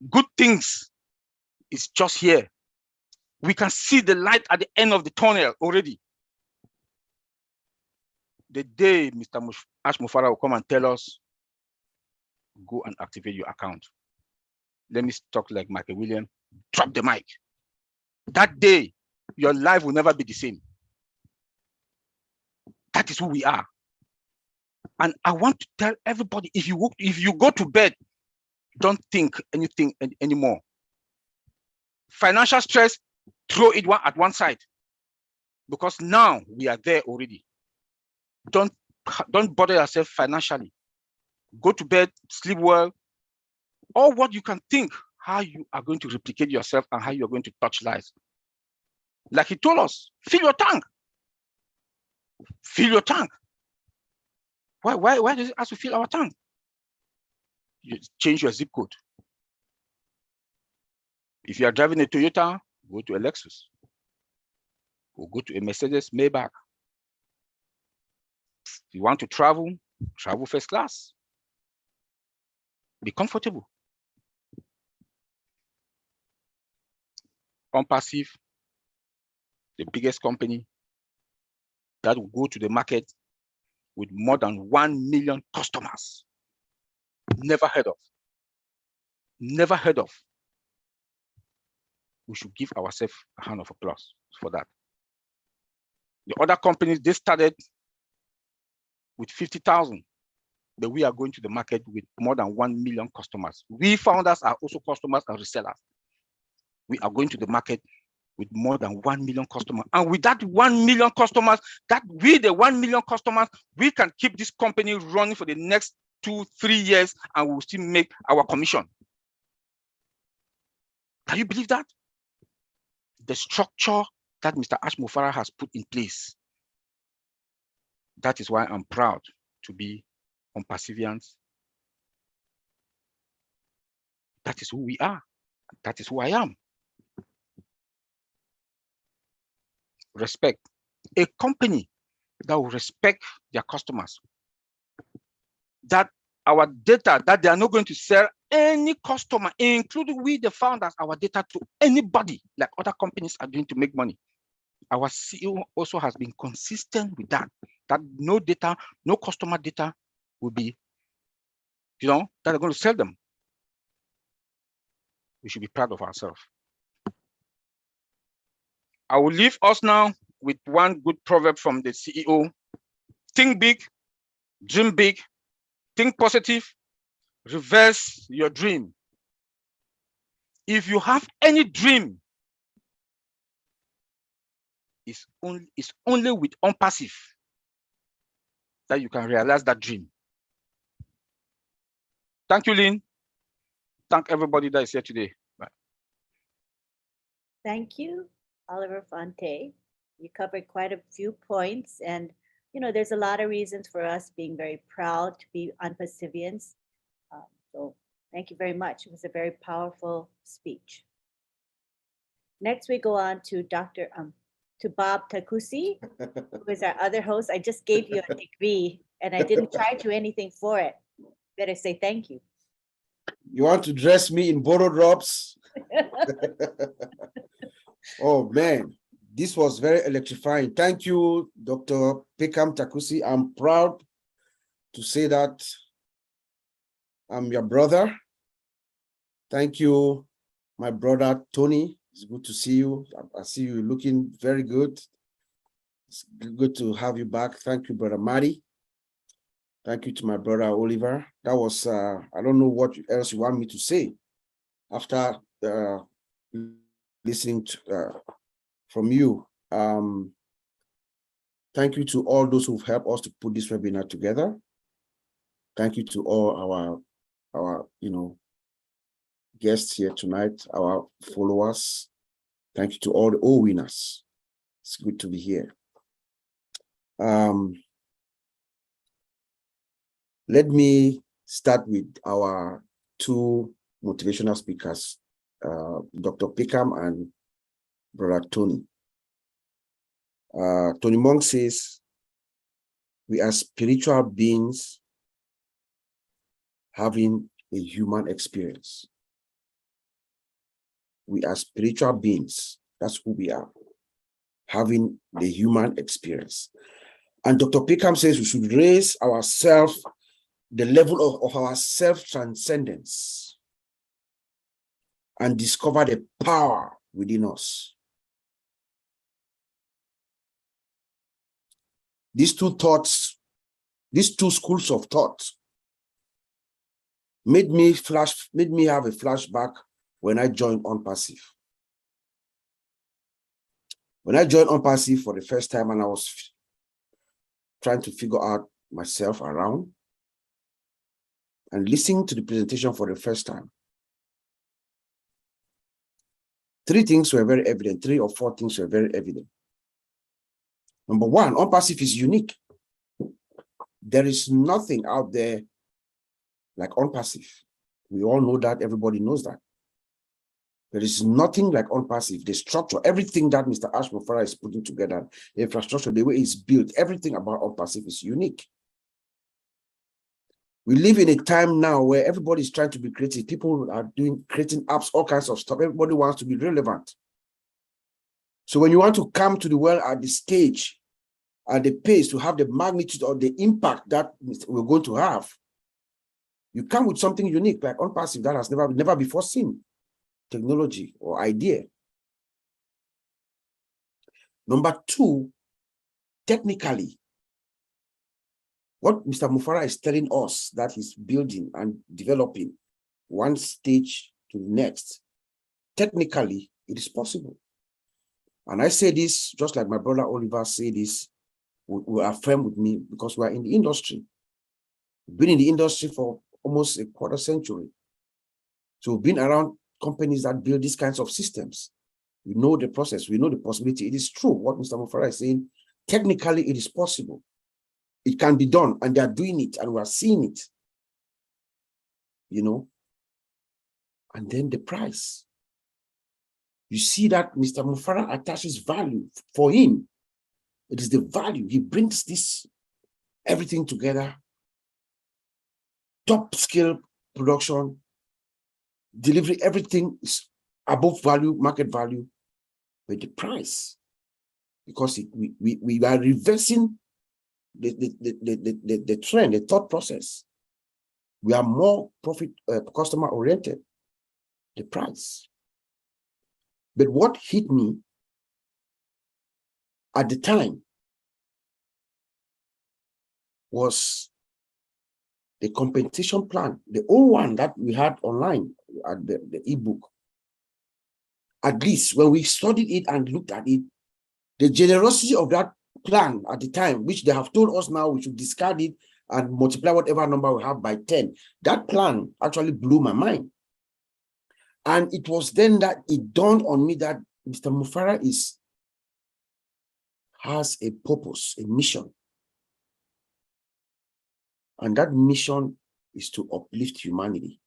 Good things is just here. We can see the light at the end of the tunnel already. The day Mr. Ash Mufara will come and tell us, go and activate your account. Let me talk like Michael Williams, drop the mic. That day, your life will never be the same. That is who we are. And I want to tell everybody, if you go to bed, don't think anything anymore. Financial stress, throw it at one side, because now we are there already. Don't bother yourself financially. Go to bed, sleep well, or what you can think, how you are going to replicate yourself and how you are going to touch lives. Like he told us, fill your tank. Fill your tank. Why does it have to fill our tank? You change your zip code. If you are driving a Toyota, go to a Lexus. Or go to a Mercedes Maybach. If you want to travel, travel first class. Be comfortable. ONPASSIVE, the biggest company that will go to the market with more than 1 million customers. Never heard of. Never heard of. We should give ourselves a hand of applause for that. The other companies, they started with 50,000, but we are going to the market with more than 1 million customers. We founders are also customers and resellers. We are going to the market with more than 1 million customers. And with that 1 million customers, the 1 million customers, we can keep this company running for the next 2-3 years and we'll still make our commission. Can you believe that? The structure that Mr. Ash Mufara has put in place. That is why I'm proud to be ONPASSIVians. That is who we are. That is who I am. Respect. A company that will respect their customers. That our data, that they are not going to sell any customer, including we, the founders, our data to anybody like other companies are doing to make money. Our CEO also has been consistent with that no data, no customer data will be, that are going to sell them. We should be proud of ourselves. I will leave us now with one good proverb from the CEO. Think big, dream big, think positive, reverse your dream. If you have any dream, it's only with ONPASSIVE that you can realize that dream. Thank you, Lynn. Thank everybody that is here today. Bye. Thank you, Oliver Fonte. You covered quite a few points, and there's a lot of reasons for us being very proud to be ONPASSIVians. So thank you very much. It was a very powerful speech. Next, we go on to to Bob Takusi, who is our other host. I just gave you a degree, and I didn't charge you anything for it. Better say thank you. You want to dress me in borrowed robes? Oh man, this was very electrifying. Thank you, Dr. Pekam Takusi. I'm proud to say that I'm your brother. Thank you, my brother Tony. It's good to see you. I see you looking very good. It's good to have you back. Thank you, Brother Marty. Thank you to my brother Oliver. That was, I don't know what else you want me to say after listening to, from you. Thank you to all those who've helped us to put this webinar together. Thank you to all our guests here tonight, our followers. Thank you to all the OWinners. It's good to be here. Let me start with our two motivational speakers, Dr. Pickham and Brother Tony. Tony Monk says, we are spiritual beings having a human experience. We are spiritual beings. That's who we are, having the human experience. And Dr. Pickham says we should raise ourselves, the level of our self-transcendence, and discover the power within us. These two thoughts, these two schools of thought made me have a flashback when I joined ONPASSIVE. When I joined ONPASSIVE for the first time and I was trying to figure out myself around and listening to the presentation for the first time, three things were very evident, 3 or 4 things were very evident. Number one, ONPASSIVE is unique. There is nothing out there like ONPASSIVE. We all know that, everybody knows that. There is nothing like ONPASSIVE. The structure, everything that Mr. Ash Mufara is putting together, the infrastructure, the way it's built, everything about ONPASSIVE is unique. We live in a time now where everybody is trying to be creative. People are creating apps, all kinds of stuff. Everybody wants to be relevant. So when you want to come to the world at the stage, at the pace, to have the magnitude or the impact that we're going to have, you come with something unique like ONPASSIVE that has never before seen technology or idea. Number two, technically, what Mr. Mufara is telling us that he's building and developing one stage to the next, technically, it is possible. And I say this, just like my brother Oliver said this, will affirm with me because we are in the industry. We've been in the industry for almost a quarter century. So we've been around companies that build these kinds of systems. We know the process, we know the possibility. It is true what Mr. Mufara is saying. Technically, it is possible. It can be done, and they are doing it, and we are seeing it. And then the price. You see that Mr. Mufara attaches value for him. It is the value. He brings this, everything together. Top scale production, delivery, everything is above value, market value, but the price, because we are reversing the trend, the thought process. We are more profit customer oriented, the price. But what hit me at the time was the compensation plan, the old one that we had online at the ebook. At least when we studied it and looked at it, the generosity of that plan at the time, which they have told us now we should discard it and multiply whatever number we have by 10, that plan actually blew my mind. And it was then that it dawned on me that Mr. Mufara has a purpose, a mission. And that mission is to uplift humanity.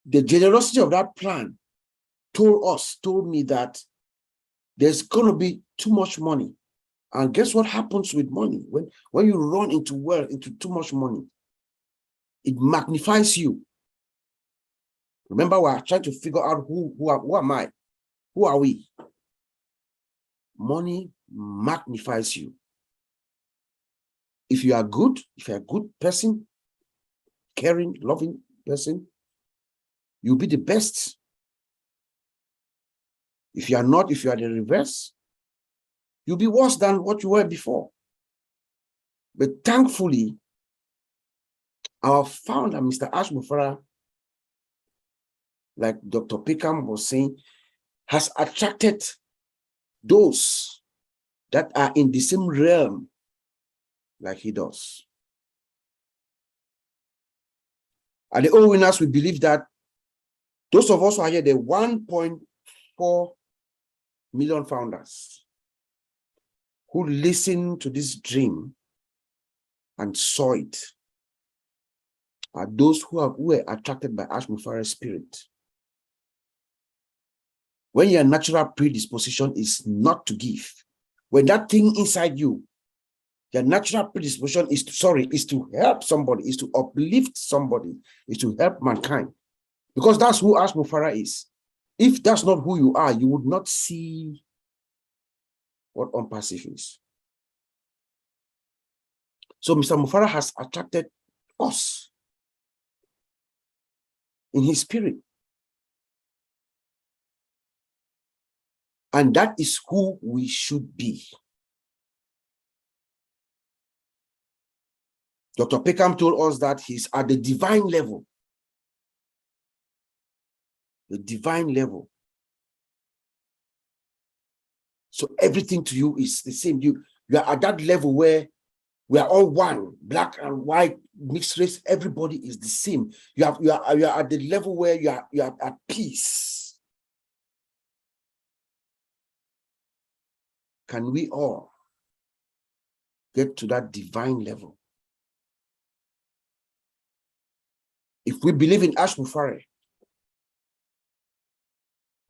The generosity of that plan told me that there's going to be too much money. And guess what happens with money? When you run into too much money, it magnifies you. Remember, we're trying to figure out who am I? Who are we? Money magnifies you. If you are good, if you're a good person, caring, loving person, you'll be the best. If you are not, if you are the reverse, you'll be worse than what you were before. But thankfully, our founder, Mr. Ash Mufara, like Dr. Pickham was saying, has attracted those that are in the same realm like he does. At the OWinners, we believe that those of us who are here, the 1.4 million founders who listened to this dream and saw it, are those who were attracted by Ash Mufara's spirit. When your natural predisposition is not to give, when that thing inside you, your natural predisposition is to help somebody, is to uplift somebody, is to help mankind. Because that's who Ash Mufara is. If that's not who you are, you would not see what ONPASSIVE is. So Mr. Mufara has attracted us in his spirit. And that is who we should be. Dr. Peckham told us that he's at the divine level. The divine level. So everything to you is the same. You are at that level where we are all one, black and white, mixed race, everybody is the same. You are at the level where you are at peace. Can we all get to that divine level? If we believe in Ash Mufara,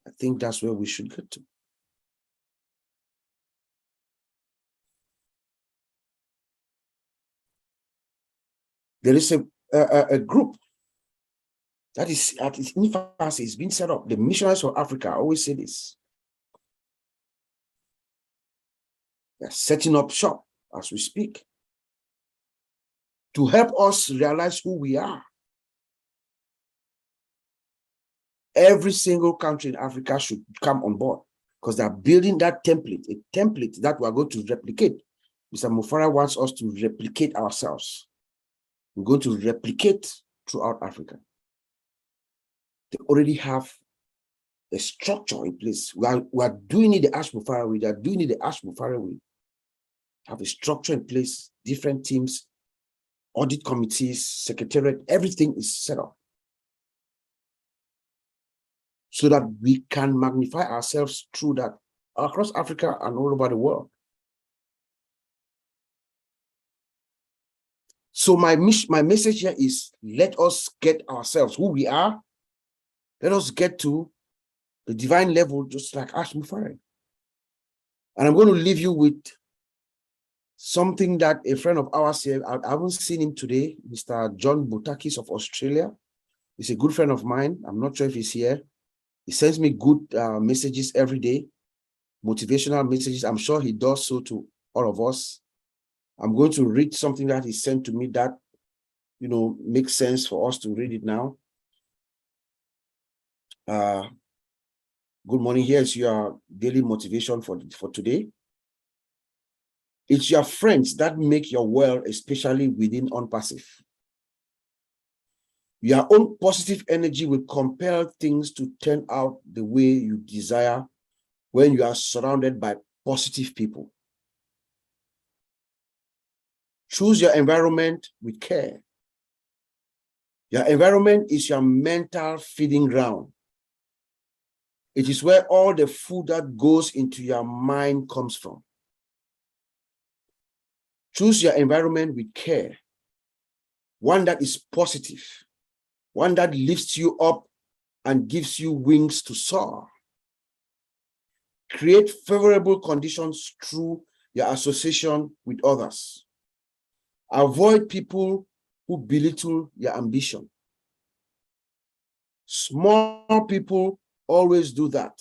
I think that's where we should get to. There is a group that is at its infancy, it's been set up. The Missionaries for Africa always say this. They're setting up shop as we speak to help us realize who we are. Every single country in Africa should come on board because they're building that template, a template that we're going to replicate. Mr. Mufara wants us to replicate ourselves. We're going to replicate throughout Africa. They already have a structure in place. We are doing it the Ash Mufara way. They are doing it the Ash Mufara way. Have a structure in place, different teams, audit committees, secretariat, everything is set up so that we can magnify ourselves through that across Africa and all over the world. So my message here is, let us get ourselves who we are. Let us get to the divine level, just like Ash Mufara. And I'm going to leave you with something that a friend of ours here, I haven't seen him today, Mr. John Butakis of Australia. He's a good friend of mine. I'm not sure if he's here. He sends me good messages every day, motivational messages. I'm sure he does so to all of us. I'm going to read something that he sent to me that, makes sense for us to read it now. Good morning. Here's your daily motivation for today. It's your friends that make your world, especially within ONPASSIVE. Your own positive energy will compel things to turn out the way you desire when you are surrounded by positive people. Choose your environment with care. Your environment is your mental feeding ground. It is where all the food that goes into your mind comes from. Choose your environment with care, one that is positive, one that lifts you up and gives you wings to soar. Create favorable conditions through your association with others. Avoid people who belittle your ambition. Small people always do that,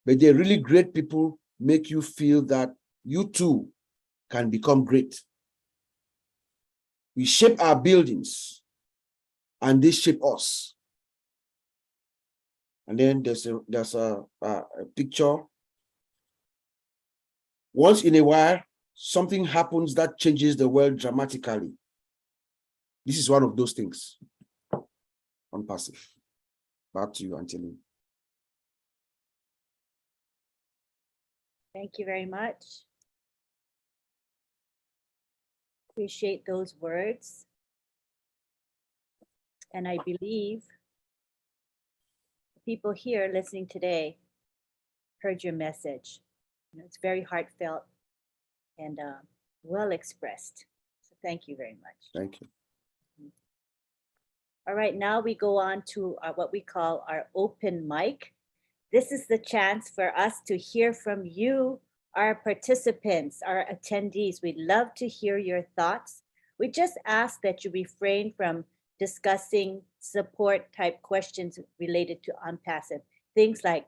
but the really great people make you feel that you too can become great. We shape our buildings and they shape us. And then there's a picture Once in a while, something happens that changes the world dramatically. This is one of those things. ONPASSIVE. Back to you, Angeline. Thank you very much. Appreciate those words. And I believe the people here listening today heard your message. You know, it's very heartfelt and well expressed. So thank you very much. Thank you. All right, now we go on to what we call our open mic. This is the chance for us to hear from you, our participants, our attendees. We'd love to hear your thoughts. We just ask that you refrain from discussing support type questions related to ONPASSIVE. Things like,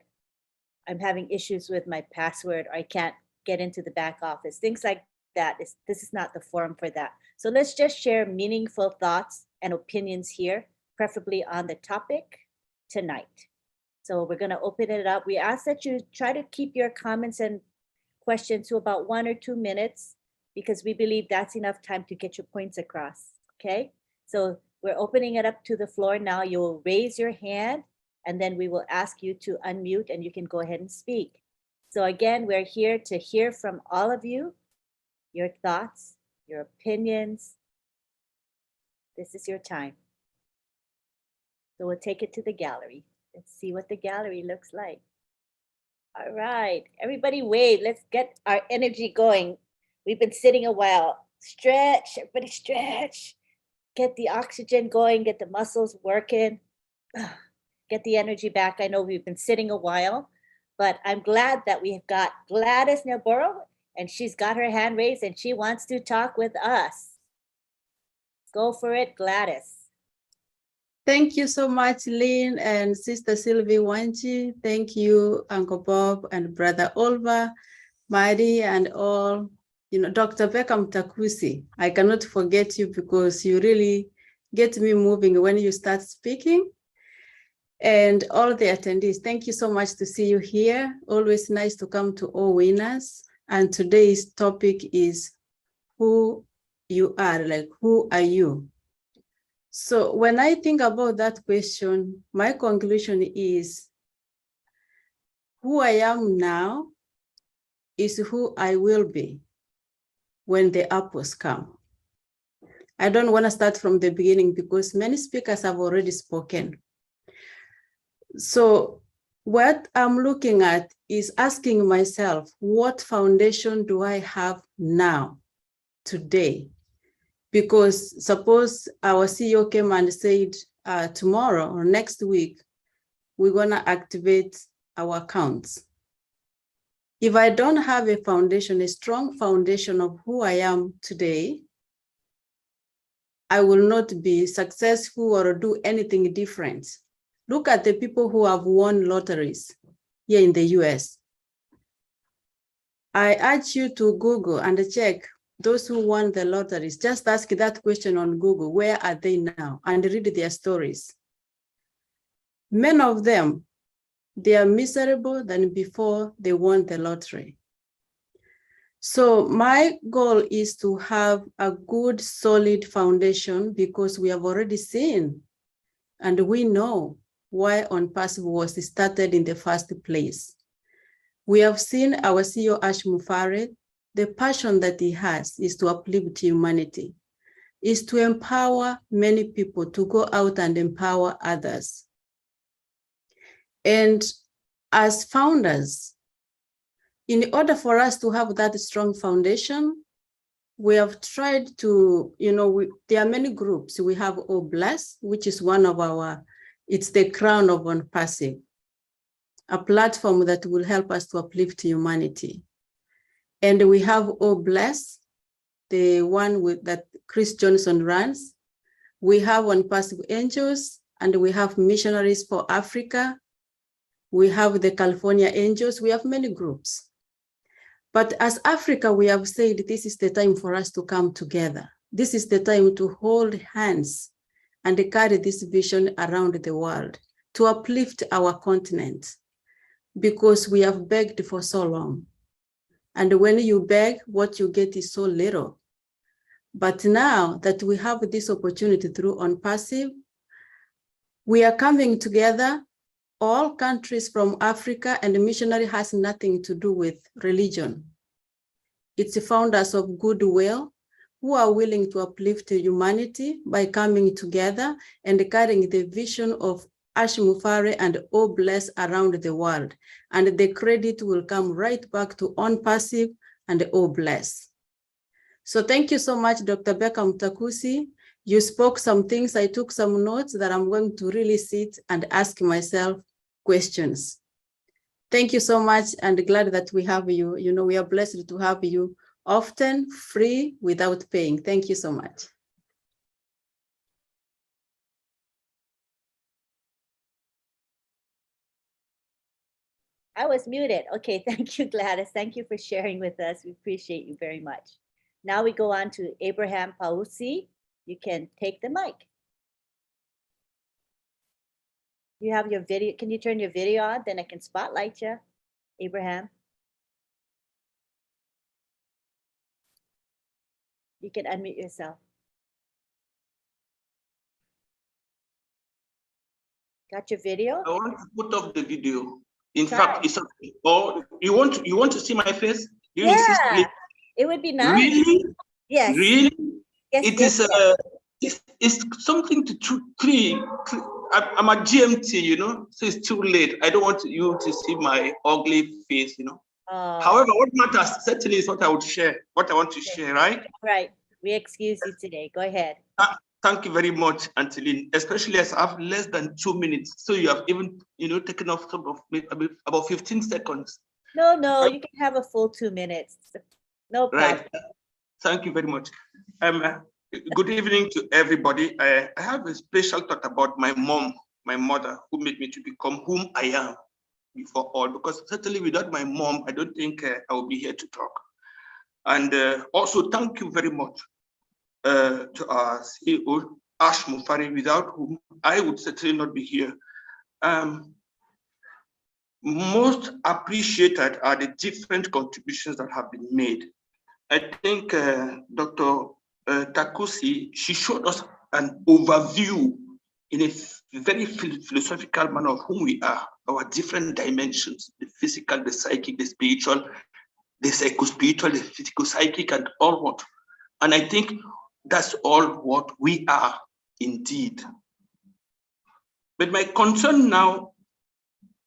I'm having issues with my password, or I can't get into the back office. Things like that. This is not the forum for that. So let's just share meaningful thoughts and opinions here, preferably on the topic tonight. So we're going to open it up. We ask that you try to keep your comments and questions to about 1 or 2 minutes, because we believe that's enough time to get your points across. Okay, so we're opening it up to the floor now. You'll raise your hand and then we will ask you to unmute and you can go ahead and speak. So again, we're here to hear from all of you, your thoughts, your opinions. This is your time. So we'll take it to the gallery. Let's see what the gallery looks like. All right, everybody wave. Let's get our energy going. We've been sitting a while. Stretch, everybody stretch. Get the oxygen going, get the muscles working. Get the energy back. I know we've been sitting a while, but I'm glad that we've got Gladys Navarro, and she's got her hand raised and she wants to talk with us. Go for it, Gladys. Thank you so much, Lynn and Sister Sylvie Wanchi. Thank you, Uncle Bob and Brother Olva, Madi, and all. You know, Dr. Pekam Takusi, I cannot forget you because you really get me moving when you start speaking. And all the attendees, thank you so much to see you here. Always nice to come to OWinners. And today's topic is who you are, like who are you? So when I think about that question, my conclusion is who I am now is who I will be when the apples come. I don't want to start from the beginning because many speakers have already spoken. So what I'm looking at is asking myself, what foundation do I have now, today? Because suppose our CEO came and said, tomorrow or next week, we're gonna activate our accounts. If I don't have a foundation, a strong foundation of who I am today, I will not be successful or do anything different. Look at the people who have won lotteries here in the US. I urge you to Google and check those who won the lotteries. Just ask that question on Google, where are they now? And read their stories. Many of them, they are miserable than before they won the lottery. So my goal is to have a good, solid foundation because we have already seen and we know why ONPASSIVE was started in the first place. We have seen our CEO, Ash Mufareh, the passion that he has is to uplift humanity, is to empower many people to go out and empower others. And as founders, in order for us to have that strong foundation, we have tried to, there are many groups. We have OBLAS, which is one of our, it's the crown of ONPASSIVE, a platform that will help us to uplift humanity. And we have OBLAS, the one with that Chris Johnson runs. We have ONPASSIVE Angels, and we have Missionaries for Africa. We have the California Angels. We have many groups. But as Africa, we have said, this is the time for us to come together. This is the time to hold hands and carry this vision around the world, to uplift our continent, because we have begged for so long. And when you beg, what you get is so little. But now that we have this opportunity through ONPASSIVE, we are coming together, all countries from Africa, and the missionary has nothing to do with religion. It's founders of goodwill who are willing to uplift humanity by coming together and carrying the vision of Ash Mufare and O Bless around the world. And the credit will come right back to ONPASSIVE and O Bless. So thank you so much, Dr. Beckham Takusi. You spoke some things, I took some notes that I'm going to really sit and ask myself questions. Thank you so much, and glad that we have you. You know, we are blessed to have you often, free, without paying. Thank you so much. I was muted. Okay, thank you, Gladys. Thank you for sharing with us. We appreciate you very much. Now we go on to Abraham Pausi. You can take the mic. You have your video. Can you turn your video on? Then I can spotlight you, Abraham. You can unmute yourself. Got your video? I want to put off the video. In Try. fact, it's okay. Or you want to see my face? Do you insist, Yeah, please? it would be nice. Really? Yes. Really? Yes, It yes, is it's something to three. I'm at GMT, you know, so it's too late. I don't want you to see my ugly face, you know. However, what matters certainly is what I would share, what I want to share, right? Right. We excuse you today. Go ahead. Thank you very much, Antolin, especially as I have less than 2 minutes. So you have even, you know, taken off some of about 15 seconds. No, you can have a full 2 minutes. No problem. Right. Thank you very much. Good evening to everybody. I have a special thought about my mom, my mother, who made me to become whom I am before all, because certainly without my mom, I don't think I will be here to talk. And also thank you very much to our CEO, Ash Mufare, without whom I would certainly not be here. Most appreciated are the different contributions that have been made. I think Dr. Takusi, she showed us an overview in a very philosophical manner of who we are, our different dimensions, the physical, the psychic, the spiritual, the psycho-spiritual, the physical-psychic, and all what. And I think that's all what we are indeed. But my concern now,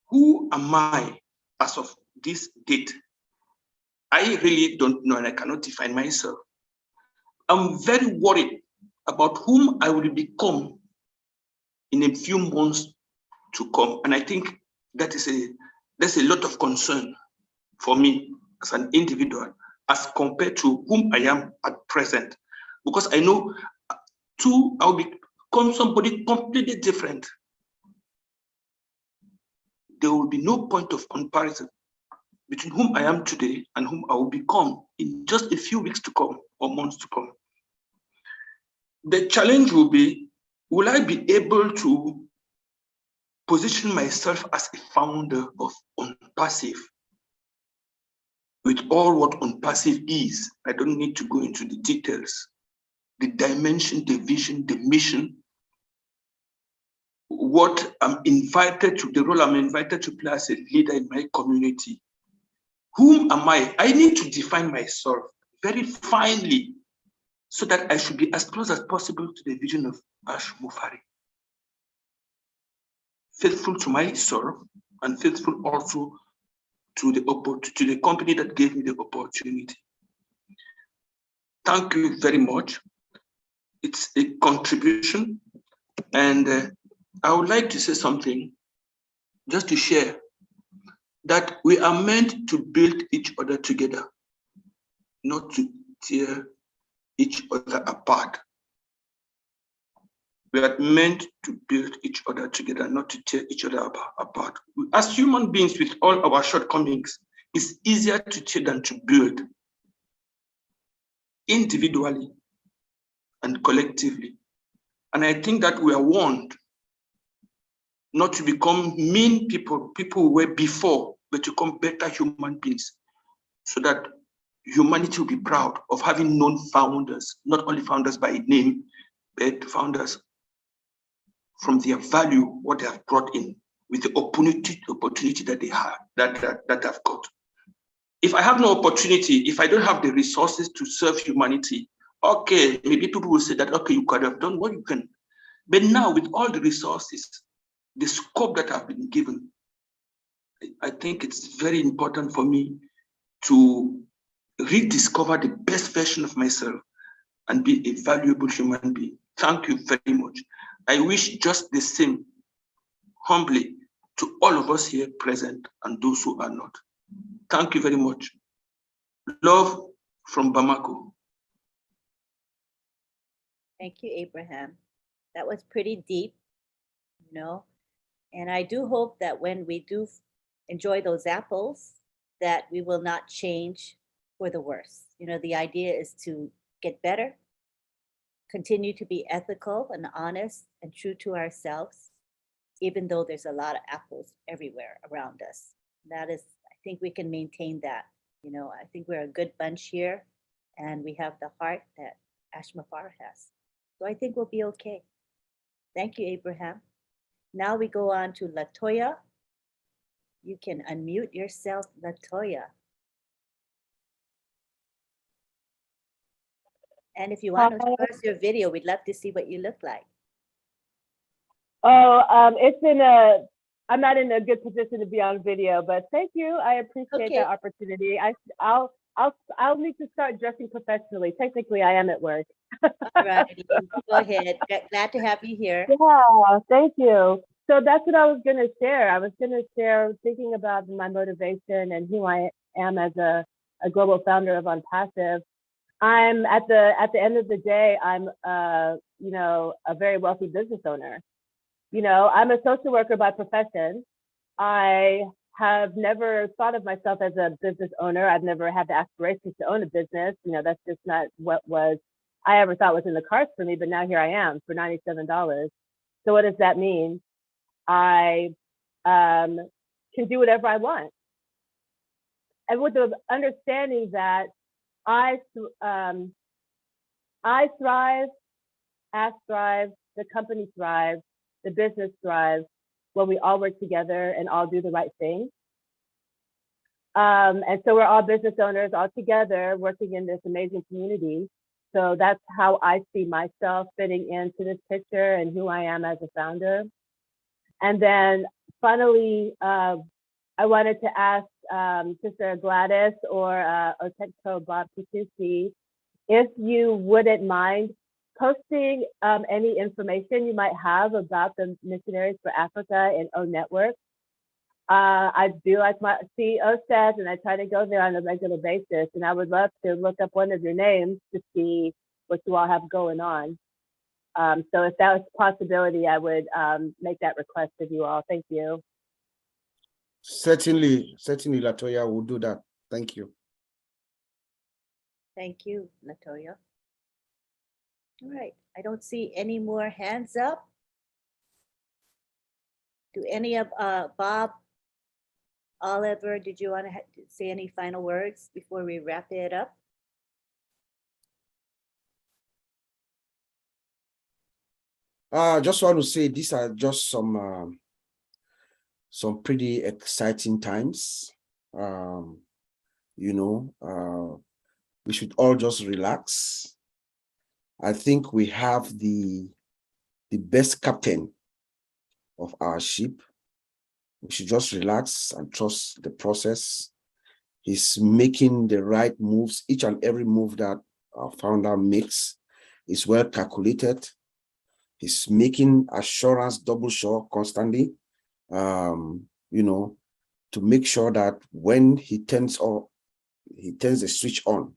who am I as of this date? I really don't know, and I cannot define myself. I'm very worried about whom I will become in a few months to come. And I think there's a lot of concern for me as an individual as compared to whom I am at present. Because I know I'll become somebody completely different. There will be no point of comparison between whom I am today and whom I will become in just a few weeks to come or months to come. The challenge will be, will I be able to position myself as a founder of ONPASSIVE with all what ONPASSIVE is? I don't need to go into the details. The dimension, the vision, the mission, what I'm invited to, the role I'm invited to play as a leader in my community. Whom am I? I need to define myself very finely so that I should be as close as possible to the vision of Ash Mufare. Faithful to myself and faithful also to the company that gave me the opportunity. Thank you very much. It's a contribution, and I would like to say something just to share that we are meant to build each other together, not to tear each other apart. We are meant to build each other together, not to tear each other apart. As human beings with all our shortcomings, it's easier to tear than to build, individually and collectively. And I think that we are warned not to become mean people who were before, but to become better human beings, so that humanity will be proud of having known founders, not only founders by name, but founders from their value, what they have brought in, with the opportunity that they have, that I've got. If I have no opportunity, if I don't have the resources to serve humanity, okay, maybe people will say that, okay, you could have done what you can. But now with all the resources, the scope that I've been given, I think it's very important for me to rediscover the best version of myself and be a valuable human being. Thank you very much. I wish just the same, humbly, to all of us here present and those who are not. Thank you very much. Love from Bamako. Thank you, Abraham. That was pretty deep, you know, and I do hope that when we do enjoy those apples, that we will not change for the worse. You know, the idea is to get better, continue to be ethical and honest and true to ourselves, even though there's a lot of apples everywhere around us. That is, I think we can maintain that. You know, I think we're a good bunch here and we have the heart that Ashmafar has. So I think we'll be okay. Thank you, Abraham. Now we go on to Latoya. You can unmute yourself, Latoya. And if you want to show us your video, we'd love to see what you look like. Oh, I'm not in a good position to be on video, but thank you. I appreciate that opportunity. I'll need to start dressing professionally. Technically, I am at work. All right, go ahead. Glad to have you here. Yeah, thank you. So that's what I was going to share. I was going to share thinking about my motivation and who I am as a global founder of ONPASSIVE. I'm at the end of the day, I'm you know, a very wealthy business owner. You know, I'm a social worker by profession. I have never thought of myself as a business owner. I've never had the aspirations to own a business. You know, that's just not what I ever thought was in the cards for me, but now here I am for $97. So what does that mean? I can do whatever I want. And with the understanding that I thrive, Ash thrives, the company thrives, the business thrives when we all work together and all do the right thing. And so we're all business owners all together working in this amazing community. So that's how I see myself fitting into this picture and who I am as a founder. And then finally, I wanted to ask Sister Gladys or Otetko Bob Kikusi, if you wouldn't mind posting any information you might have about the Missionaries for Africa and O Network. I do like my CEO says, and I try to go there on a regular basis, and I would love to look up one of your names to see what you all have going on. So if that was a possibility, I would make that request of you all. Thank you. Certainly, Latoya will do that. Thank you. Thank you, Latoya. All right, I don't see any more hands up. Do any of Bob, Oliver, did you want to say any final words before we wrap it up? I just want to say these are just some pretty exciting times. You know, we should all just relax. I think we have the best captain of our ship. We should just relax and trust the process. He's making the right moves. Each and every move that our founder makes is well calculated. He's making assurance double sure constantly, you know, to make sure that when he turns the switch on,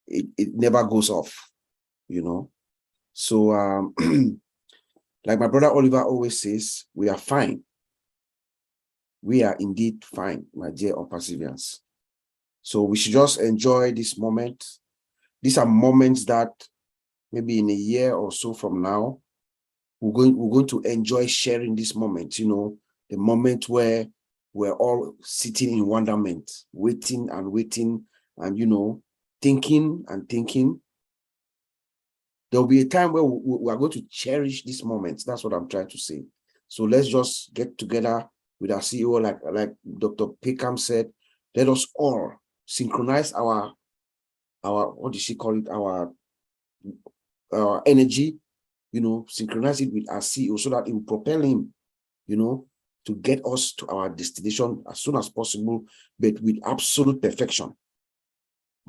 it never goes off, you know. So like my brother Oliver always says, we are fine. We are indeed fine, my dear ONPASSIVians. So we should just enjoy this moment. These are moments that maybe in a year or so from now, we're going to enjoy sharing this moment, you know, the moment where we're all sitting in wonderment, waiting and waiting and, you know, thinking and thinking. There'll be a time where we are going to cherish this moment. That's what I'm trying to say. So let's just get together with our CEO, like Dr. Peckham said. Let us all synchronize our what did she call it? Our energy, you know, synchronize it with our CEO so that it will propel him, you know, to get us to our destination as soon as possible, but with absolute perfection.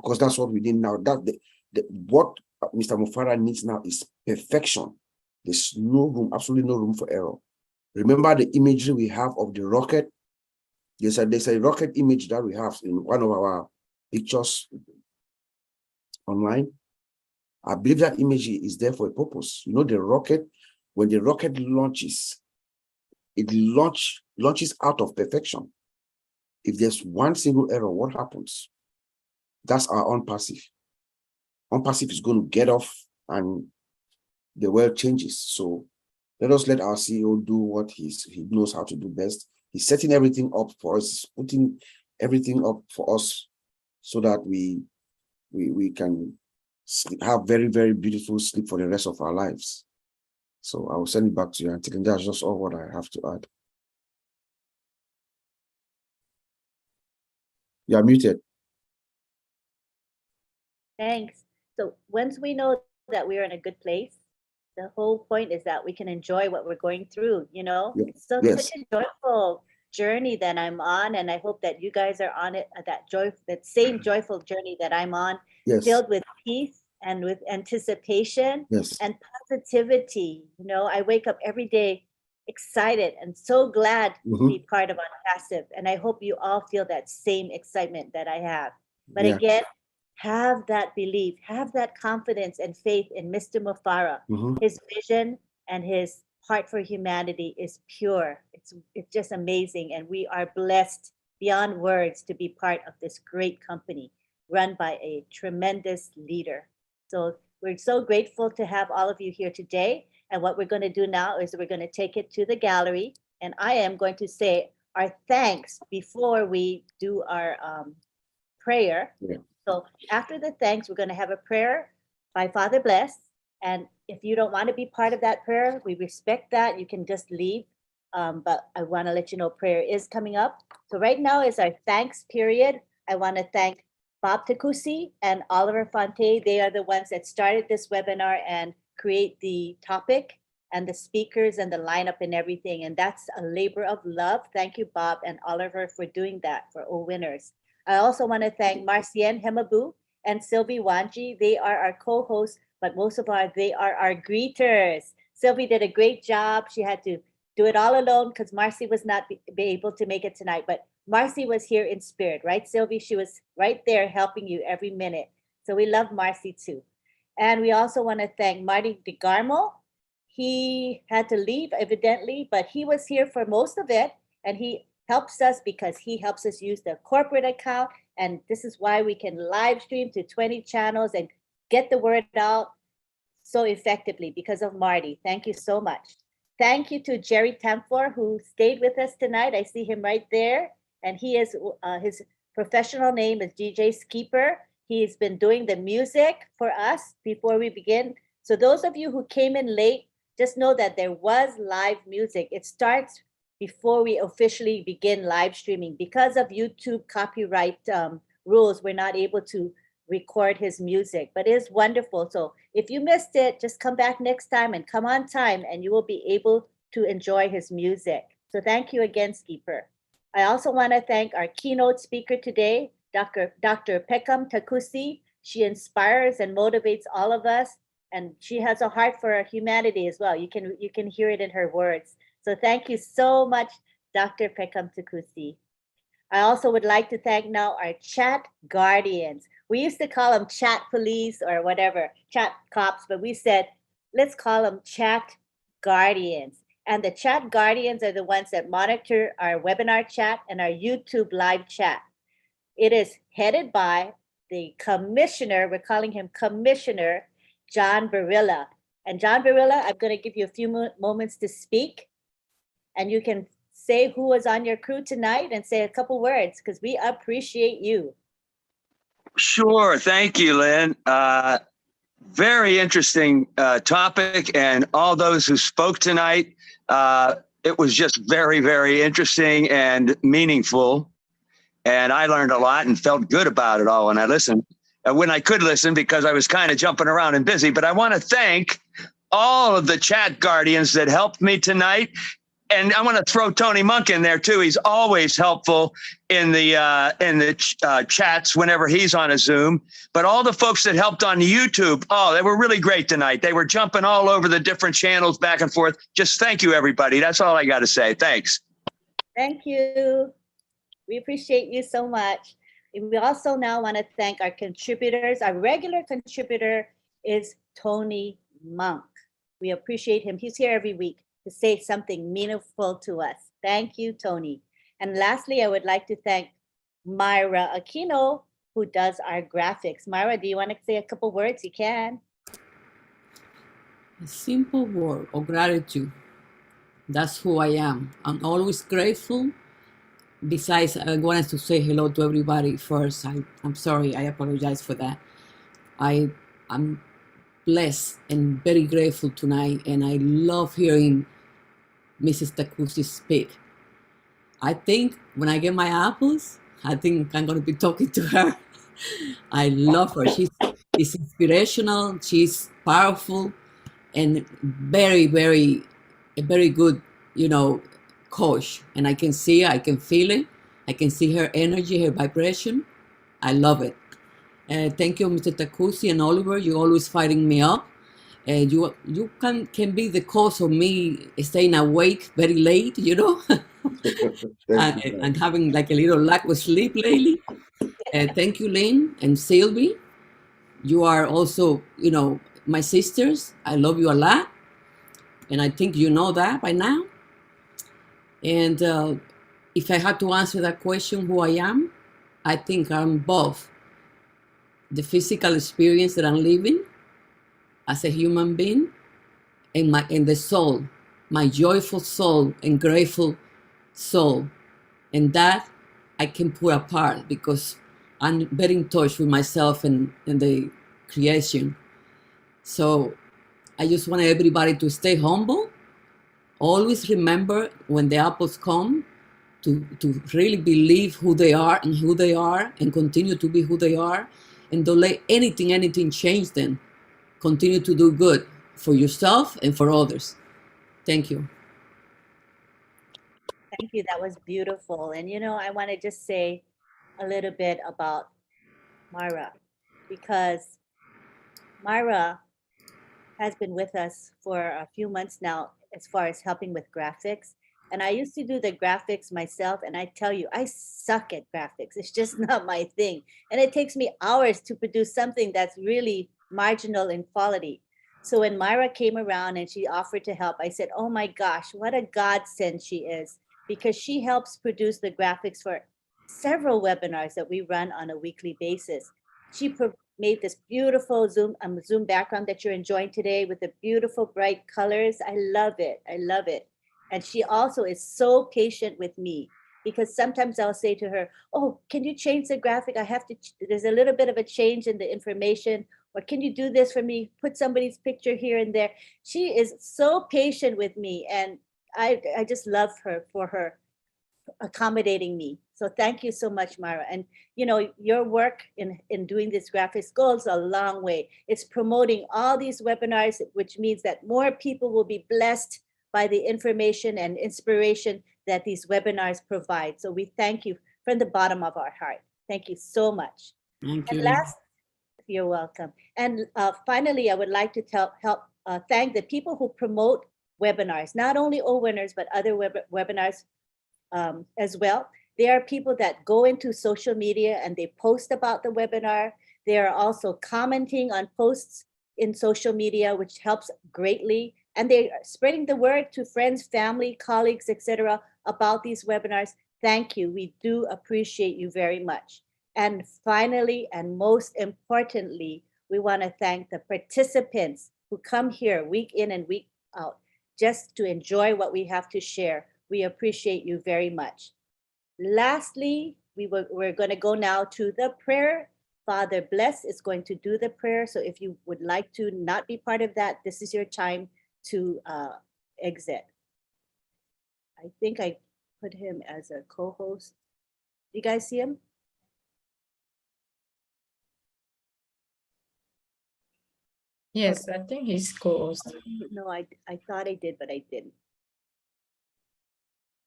Because that's what we need now. What Mr. Mufara needs now is perfection. There's no room, absolutely no room for error. Remember the imagery we have of the rocket? There's a rocket image that we have in one of our pictures online. I believe that image is there for a purpose. You know, the rocket, when the rocket launches, it launches out of perfection. If there's one single error, what happens? That's our ONPASSIVE. ONPASSIVE is going to get off and the world changes. So let us let our CEO do what he knows how to do best. He's setting everything up for us, he's putting everything up for us so that we can have very, very beautiful sleep for the rest of our lives. So I will send it back to you, Auntie Lynn. That's just all what I have to add. You are muted. Thanks. So once we know that we're in a good place, the whole point is that we can enjoy what we're going through, you know? Yeah. It's such Yes. a joyful journey that I'm on, and I hope that you guys are on it, that same joyful journey that I'm on, Yes. filled with peace and with anticipation Yes. and positivity. You know, I wake up every day excited and so glad to be part of ONPASSIVE, and I hope you all feel that same excitement that I have. But Yeah. again, have that belief, have that confidence and faith in Mr. Mufara. His vision and his heart for humanity is pure. It's just amazing. And we are blessed beyond words to be part of this great company run by a tremendous leader. So we're so grateful to have all of you here today. And what we're going to do now is we're going to take it to the gallery. And I am going to say our thanks before we do our prayer. Yeah. So after the thanks, we're going to have a prayer by Father Bless. And if you don't want to be part of that prayer, we respect that. You can just leave. But I want to let you know prayer is coming up. So right now is our thanks period. I want to thank Bob Takusi and Oliver Fonte. They are the ones that started this webinar and create the topic and the speakers and the lineup and everything. And that's a labor of love. Thank you, Bob and Oliver, for doing that for OWinners. I also want to thank Marcienne Hemabu and Sylvie Wanji. They are our co-hosts, but most of all, they are our greeters. Sylvie did a great job. She had to do it all alone because Marcy was not be able to make it tonight, but Marcy was here in spirit, right, Sylvie? She was right there helping you every minute. So we love Marcy too. And we also want to thank Marty DeGarmo. He had to leave, evidently, but he was here for most of it, and he helps us because he helps us use the corporate account. And this is why we can live stream to 20 channels and get the word out so effectively because of Marty. Thank you so much. Thank you to Jerry Templor, who stayed with us tonight. I see him right there. And he is, his professional name is DJ Skeeper. He's been doing the music for us before we begin. So those of you who came in late, just know that there was live music. It starts before we officially begin live streaming. Because of YouTube copyright rules, we're not able to record his music, but it is wonderful. So if you missed it, just come back next time and come on time and you will be able to enjoy his music. So thank you again, Skeeper. I also want to thank our keynote speaker today, Dr. Peckham Takusi. She inspires and motivates all of us, and she has a heart for humanity as well. You can hear it in her words. So thank you so much, Dr. Peckham Takusi. I also would like to thank now our chat guardians. We used to call them chat police or whatever, chat cops, but we said, let's call them chat guardians. And the chat guardians are the ones that monitor our webinar chat and our YouTube live chat. It is headed by the commissioner, we're calling him Commissioner John Barilla. And John Barilla, I'm going to give you a few moments to speak, and you can say who was on your crew tonight and say a couple words because we appreciate you. Sure. Thank you, Lynn. Very interesting topic, and all those who spoke tonight. It was just very, very interesting and meaningful. And I learned a lot and felt good about it all when I listened. When I could listen, because I was kind of jumping around and busy. But I want to thank all of the chat guardians that helped me tonight. And I want to throw Tony Monk in there too. He's always helpful in the chats whenever he's on a Zoom. But all the folks that helped on YouTube, oh, they were really great tonight. They were jumping all over the different channels back and forth. Just thank you, everybody. That's all I got to say. Thanks. Thank you. We appreciate you so much. And we also now want to thank our contributors. Our regular contributor is Tony Monk. We appreciate him. He's here every week to say something meaningful to us. Thank you, Tony. And lastly, I would like to thank Myra Aquino, who does our graphics. Myra, do you want to say a couple words? You can. A simple word of gratitude. That's who I am. I'm always grateful. Besides, I wanted to say hello to everybody first. I'm sorry, I apologize for that. I'm blessed and very grateful tonight, and I love hearing Mrs. Takusi speak. I think when I get my apples, I think I'm going to be talking to her. I love her. She's inspirational. She's powerful and very, very, a very good, coach. And I can see her, I can feel it. I can see her energy, her vibration. I love it. Thank you, Mr. Takusi and Oliver. You're always fighting me up. You can be the cause of me staying awake very late, and having like a little lack of sleep lately. Thank you, Lynn and Sylvie. You are also, my sisters. I love you a lot. And I think you know that by now. And if I had to answer that question, who I am, I think I'm both the physical experience that I'm living as a human being and the soul, my joyful soul and grateful soul. And that I can put apart because I'm very in touch with myself and the creation. So I just want everybody to stay humble. Always remember when the apples come to really believe who they are and continue to be who they are, and don't let anything change them. Continue to do good for yourself and for others. Thank you. Thank you. That was beautiful. And I want to just say a little bit about Myra, because Myra has been with us for a few months now as far as helping with graphics. And I used to do the graphics myself, and I tell you, I suck at graphics. It's just not my thing. And it takes me hours to produce something that's really marginal in quality. So when Myra came around and she offered to help, I said, oh my gosh, what a godsend she is, because she helps produce the graphics for several webinars that we run on a weekly basis. She made this beautiful Zoom background that you're enjoying today with the beautiful bright colors. I love it. I love it. And she also is so patient with me, because sometimes I'll say to her, oh, can you change the graphic? There's a little bit of a change in the information, or can you do this for me? Put somebody's picture here and there. She is so patient with me, and I just love her for her accommodating me. So thank you so much, Myra. And your work in doing this graphics goes a long way. It's promoting all these webinars, which means that more people will be blessed by the information and inspiration that these webinars provide. So we thank you from the bottom of our heart. Thank you so much. Thank you. And you're welcome. And finally, I would like to thank the people who promote webinars, not only OWinners, but other webinars as well. There are people that go into social media and they post about the webinar. They are also commenting on posts in social media, which helps greatly. And they are spreading the word to friends, family, colleagues, etc. about these webinars. Thank you. We do appreciate you very much. And finally, and most importantly, we want to thank the participants who come here week in and week out just to enjoy what we have to share. We appreciate you very much. Lastly, we're going to go now to the prayer. Father Bless is going to do the prayer. So if you would like to not be part of that, this is your time to exit. I think I put him as a co-host. You guys see him? Yes, I think he's co-host. No, I thought I did, but I didn't.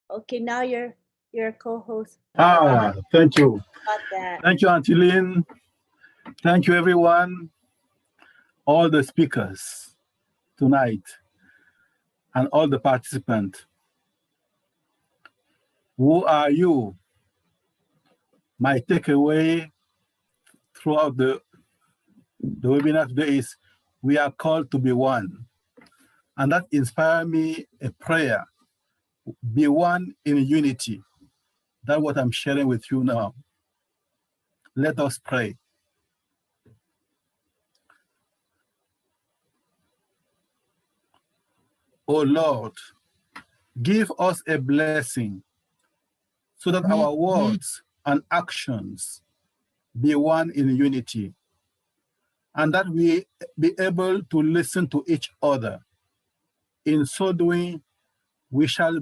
Okay, now you're a co-host. Thank you. About that. Thank you, Auntie Lynn. Thank you, everyone, all the speakers tonight, and all the participants. Who are you? My takeaway throughout the webinar today is we are called to be one. And that inspired me a prayer, be one in unity. That's what I'm sharing with you now. Let us pray. Oh Lord, give us a blessing so that our words and actions be one in unity, and that we be able to listen to each other. In so doing, we shall,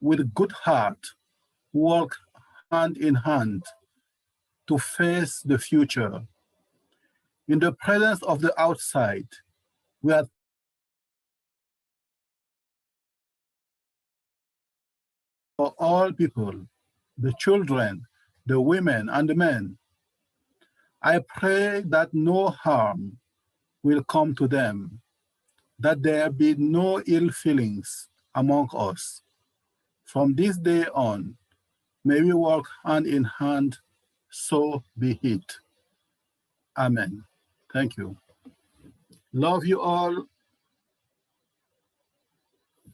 with good heart, work hand in hand to face the future. In the presence of the outside, we are for all people, the children, the women, and the men. I pray that no harm will come to them, that there be no ill feelings among us. From this day on, may we work hand in hand, so be it. Amen. Thank you. Love you all.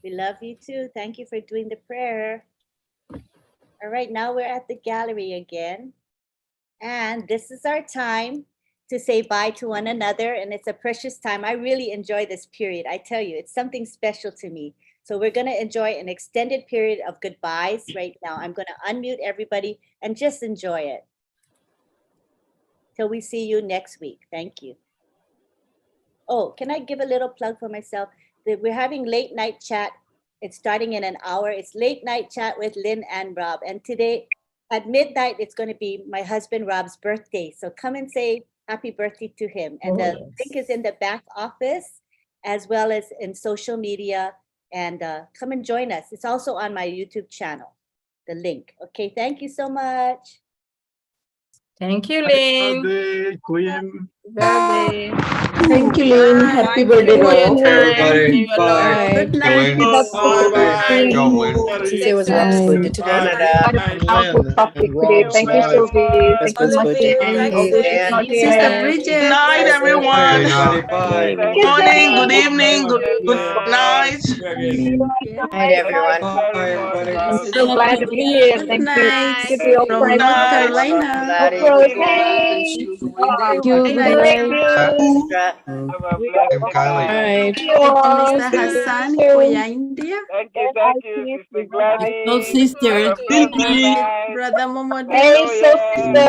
We love you too. Thank you for doing the prayer. All right, now we're at the gallery again. And this is our time to say bye to one another. And it's a precious time. I really enjoy this period. I tell you, it's something special to me. So we're going to enjoy an extended period of goodbyes right now. I'm going to unmute everybody and just enjoy it. Till we see you next week. Thank you. Oh, can I give a little plug for myself? We're having late night chat. It's starting in an hour. It's late night chat with Lynn and Rob. And today at midnight, it's going to be my husband Rob's birthday. So come and say happy birthday to him. And the link is in the back office as well as in social media. And come and join us. It's also on my YouTube channel, the link. Okay, thank you so much. Thank you, Lynn. Happy birthday, Queen. Birthday. Thank you, Lynn. Happy birthday, Rob. Everybody. Bye. Good night. Today was Rob's birthday today. Canada. Powerful topic today. Thank you, Sylvie. Thank you, Martin. All those Sister Bridget. Good night, everyone. Good morning, good evening, good night. Night, everyone. I'm so glad to be here. Good Thank you. night Thank you all from North Carolina. Thank you. Good night. Right. Mr. Hassan Koya India. Thank you, Sister Gladys. Oh, sister. Brother Momodu. Hey, sister.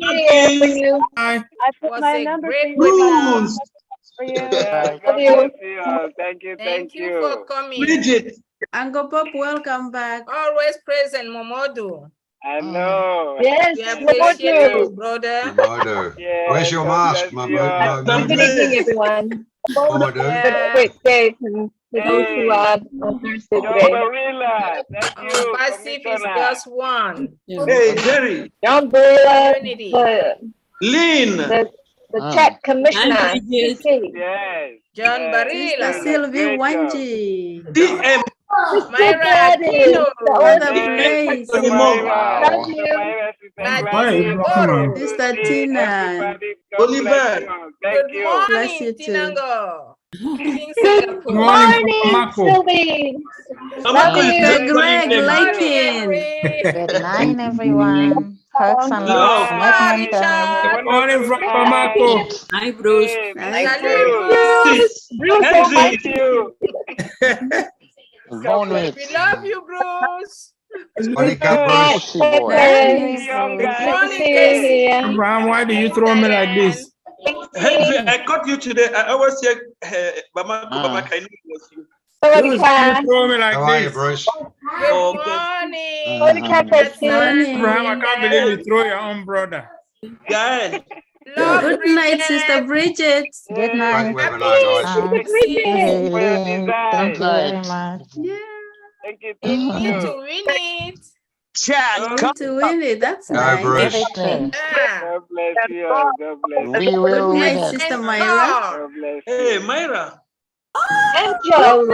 I'm here for you. I put my number great for you. webinar. For you. Love God you. bless you all. Thank you. Thank you for coming. Uncle Pop, welcome back. Always present, Momodu. I know. Yes, We appreciate you, brother. Yeah, Where's your God mask, bless you all. Good evening, everyone. Yeah. Great day to go to on Thursday John today. Barilla, thank you. Passive is Commissioner. just one. Hey, Jerry. John Barilla, Unity. Lynn. the chat commissioner. Hi, Bridget. CC. Yes. John yes. Sister Barilla. Sylvie Great job. Wanji. DM. Myra Gladys. Aquino. Brother Yes, Blaze. Sister Myra, Sister Myra, Sister Nadia Gladys, Boro. Sister Tina. everybody, God bless Oliver. you all. Thank Good you. Bless you morning, too. Tinango. In Good Singapore. morning, Sylvie. Love Sister you. Greg Good morning, Lakin. Henry. Good night, everyone. Hugs and loves. Hi, Night, Hi, Monica. Richard. morning from Bamako. Hi, Bruce. Hey, Hi, Mr. Salut, Bruce. Bruce. Bruce, Miss you. God bless. We love you, Bruce. Bruce. Good morning, Casey. Abraham, why do you throw me like this? Henry, I caught you today. I always say, Bamako, Bamako, I knew it was you. Bruce, why you throw me like How are you, this? Bruce? Good morning. Abraham, I can't believe you throw your own brother. Guys. Love Good night, Sister Bridget. Good Great night. webinar, guys. Hey, Lynn, thank you very much. Thank you. We need to win it. Need to win it. That's Go, nice. Bruce. God bless you all. God bless We will Good win night, it. Sister Myra. you. Hey, Myra. Hey, Bob.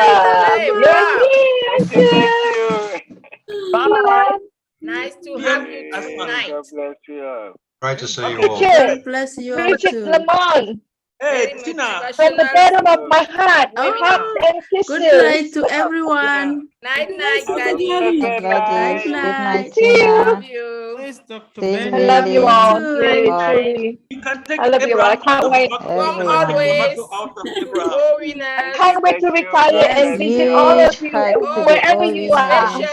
Bye. Nice to have you tonight. God bless you all. Great to see you all. God bless you all too. Hey, Tina. From the bottom of my heart. Good night to everyone. Night, night, Daddy. Daddy. Gladys, good Night. night, Love Tina. you. Yes, Dr. Sylvie, Benny. Lynn, Bob, You can take Abraham Come always out of to Abraham. OWinners. Can't wait to retire Yes. and visit all of huge you hug to the wherever you are. Special.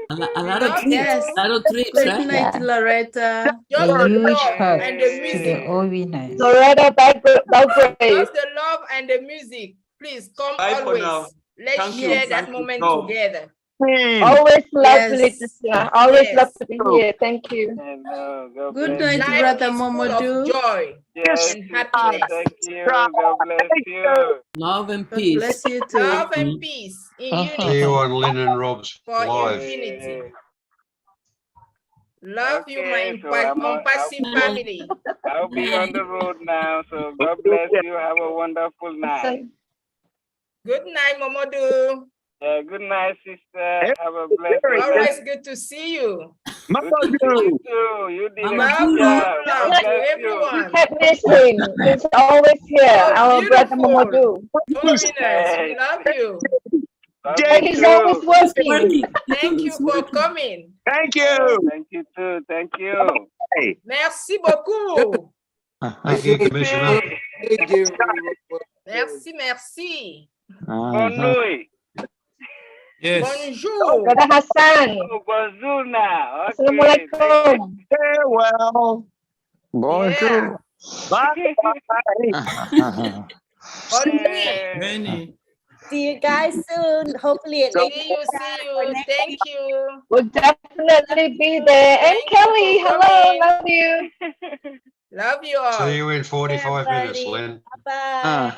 A lot We of love trips. Yes. A lot of trips, Good right? night, Yeah, Loretta. Just a the huge love hug and the to the music. OWinners. Loretta Belgrade. Just the love and the music. Please come Bye for now. always. Let's Thank you. share Yes. that Thank you. moment No. together. Always lovely to Yes. see. Always Yes. love to be here. Thank you. Good night, Life Brother is full of Momodu. joy and happiness. you. God bless you. Love and God peace. bless you too. Love and peace in See unity you on Lynn and Rob's for live. infinity. Love you, my So I'm ONPASSIVE family. I'll be on the road now. So God bless you. Have a wonderful night. Good night, Momodu. Yeah, good night, sister. Have a blessed night. Always good to see you. Good to see you too. You did a Love, good love, job. love God to bless you. everyone. Kept missing. He's always here. So Our brother beautiful. Mamadou. OWinners, we love you. And he's always working. Thank you for coming. Thank you. Thank you too. Thank you. Merci beaucoup. Thank you, Commissioner. Thank you. Merci, merci. Bonne nuit. Yes. Bonjour. Brother Hassan. Oh, bonjour now. Okay. Assalamualaikum. Farewell. Yeah. Bye. Bonne nuit. Benny. See you guys soon. Hopefully at See you, see you. Thank you. We'll definitely be there. And Thank you Kelly, for hello. coming. Love you. Love you all. See you in 45 minutes, everybody. Lynn. Bye.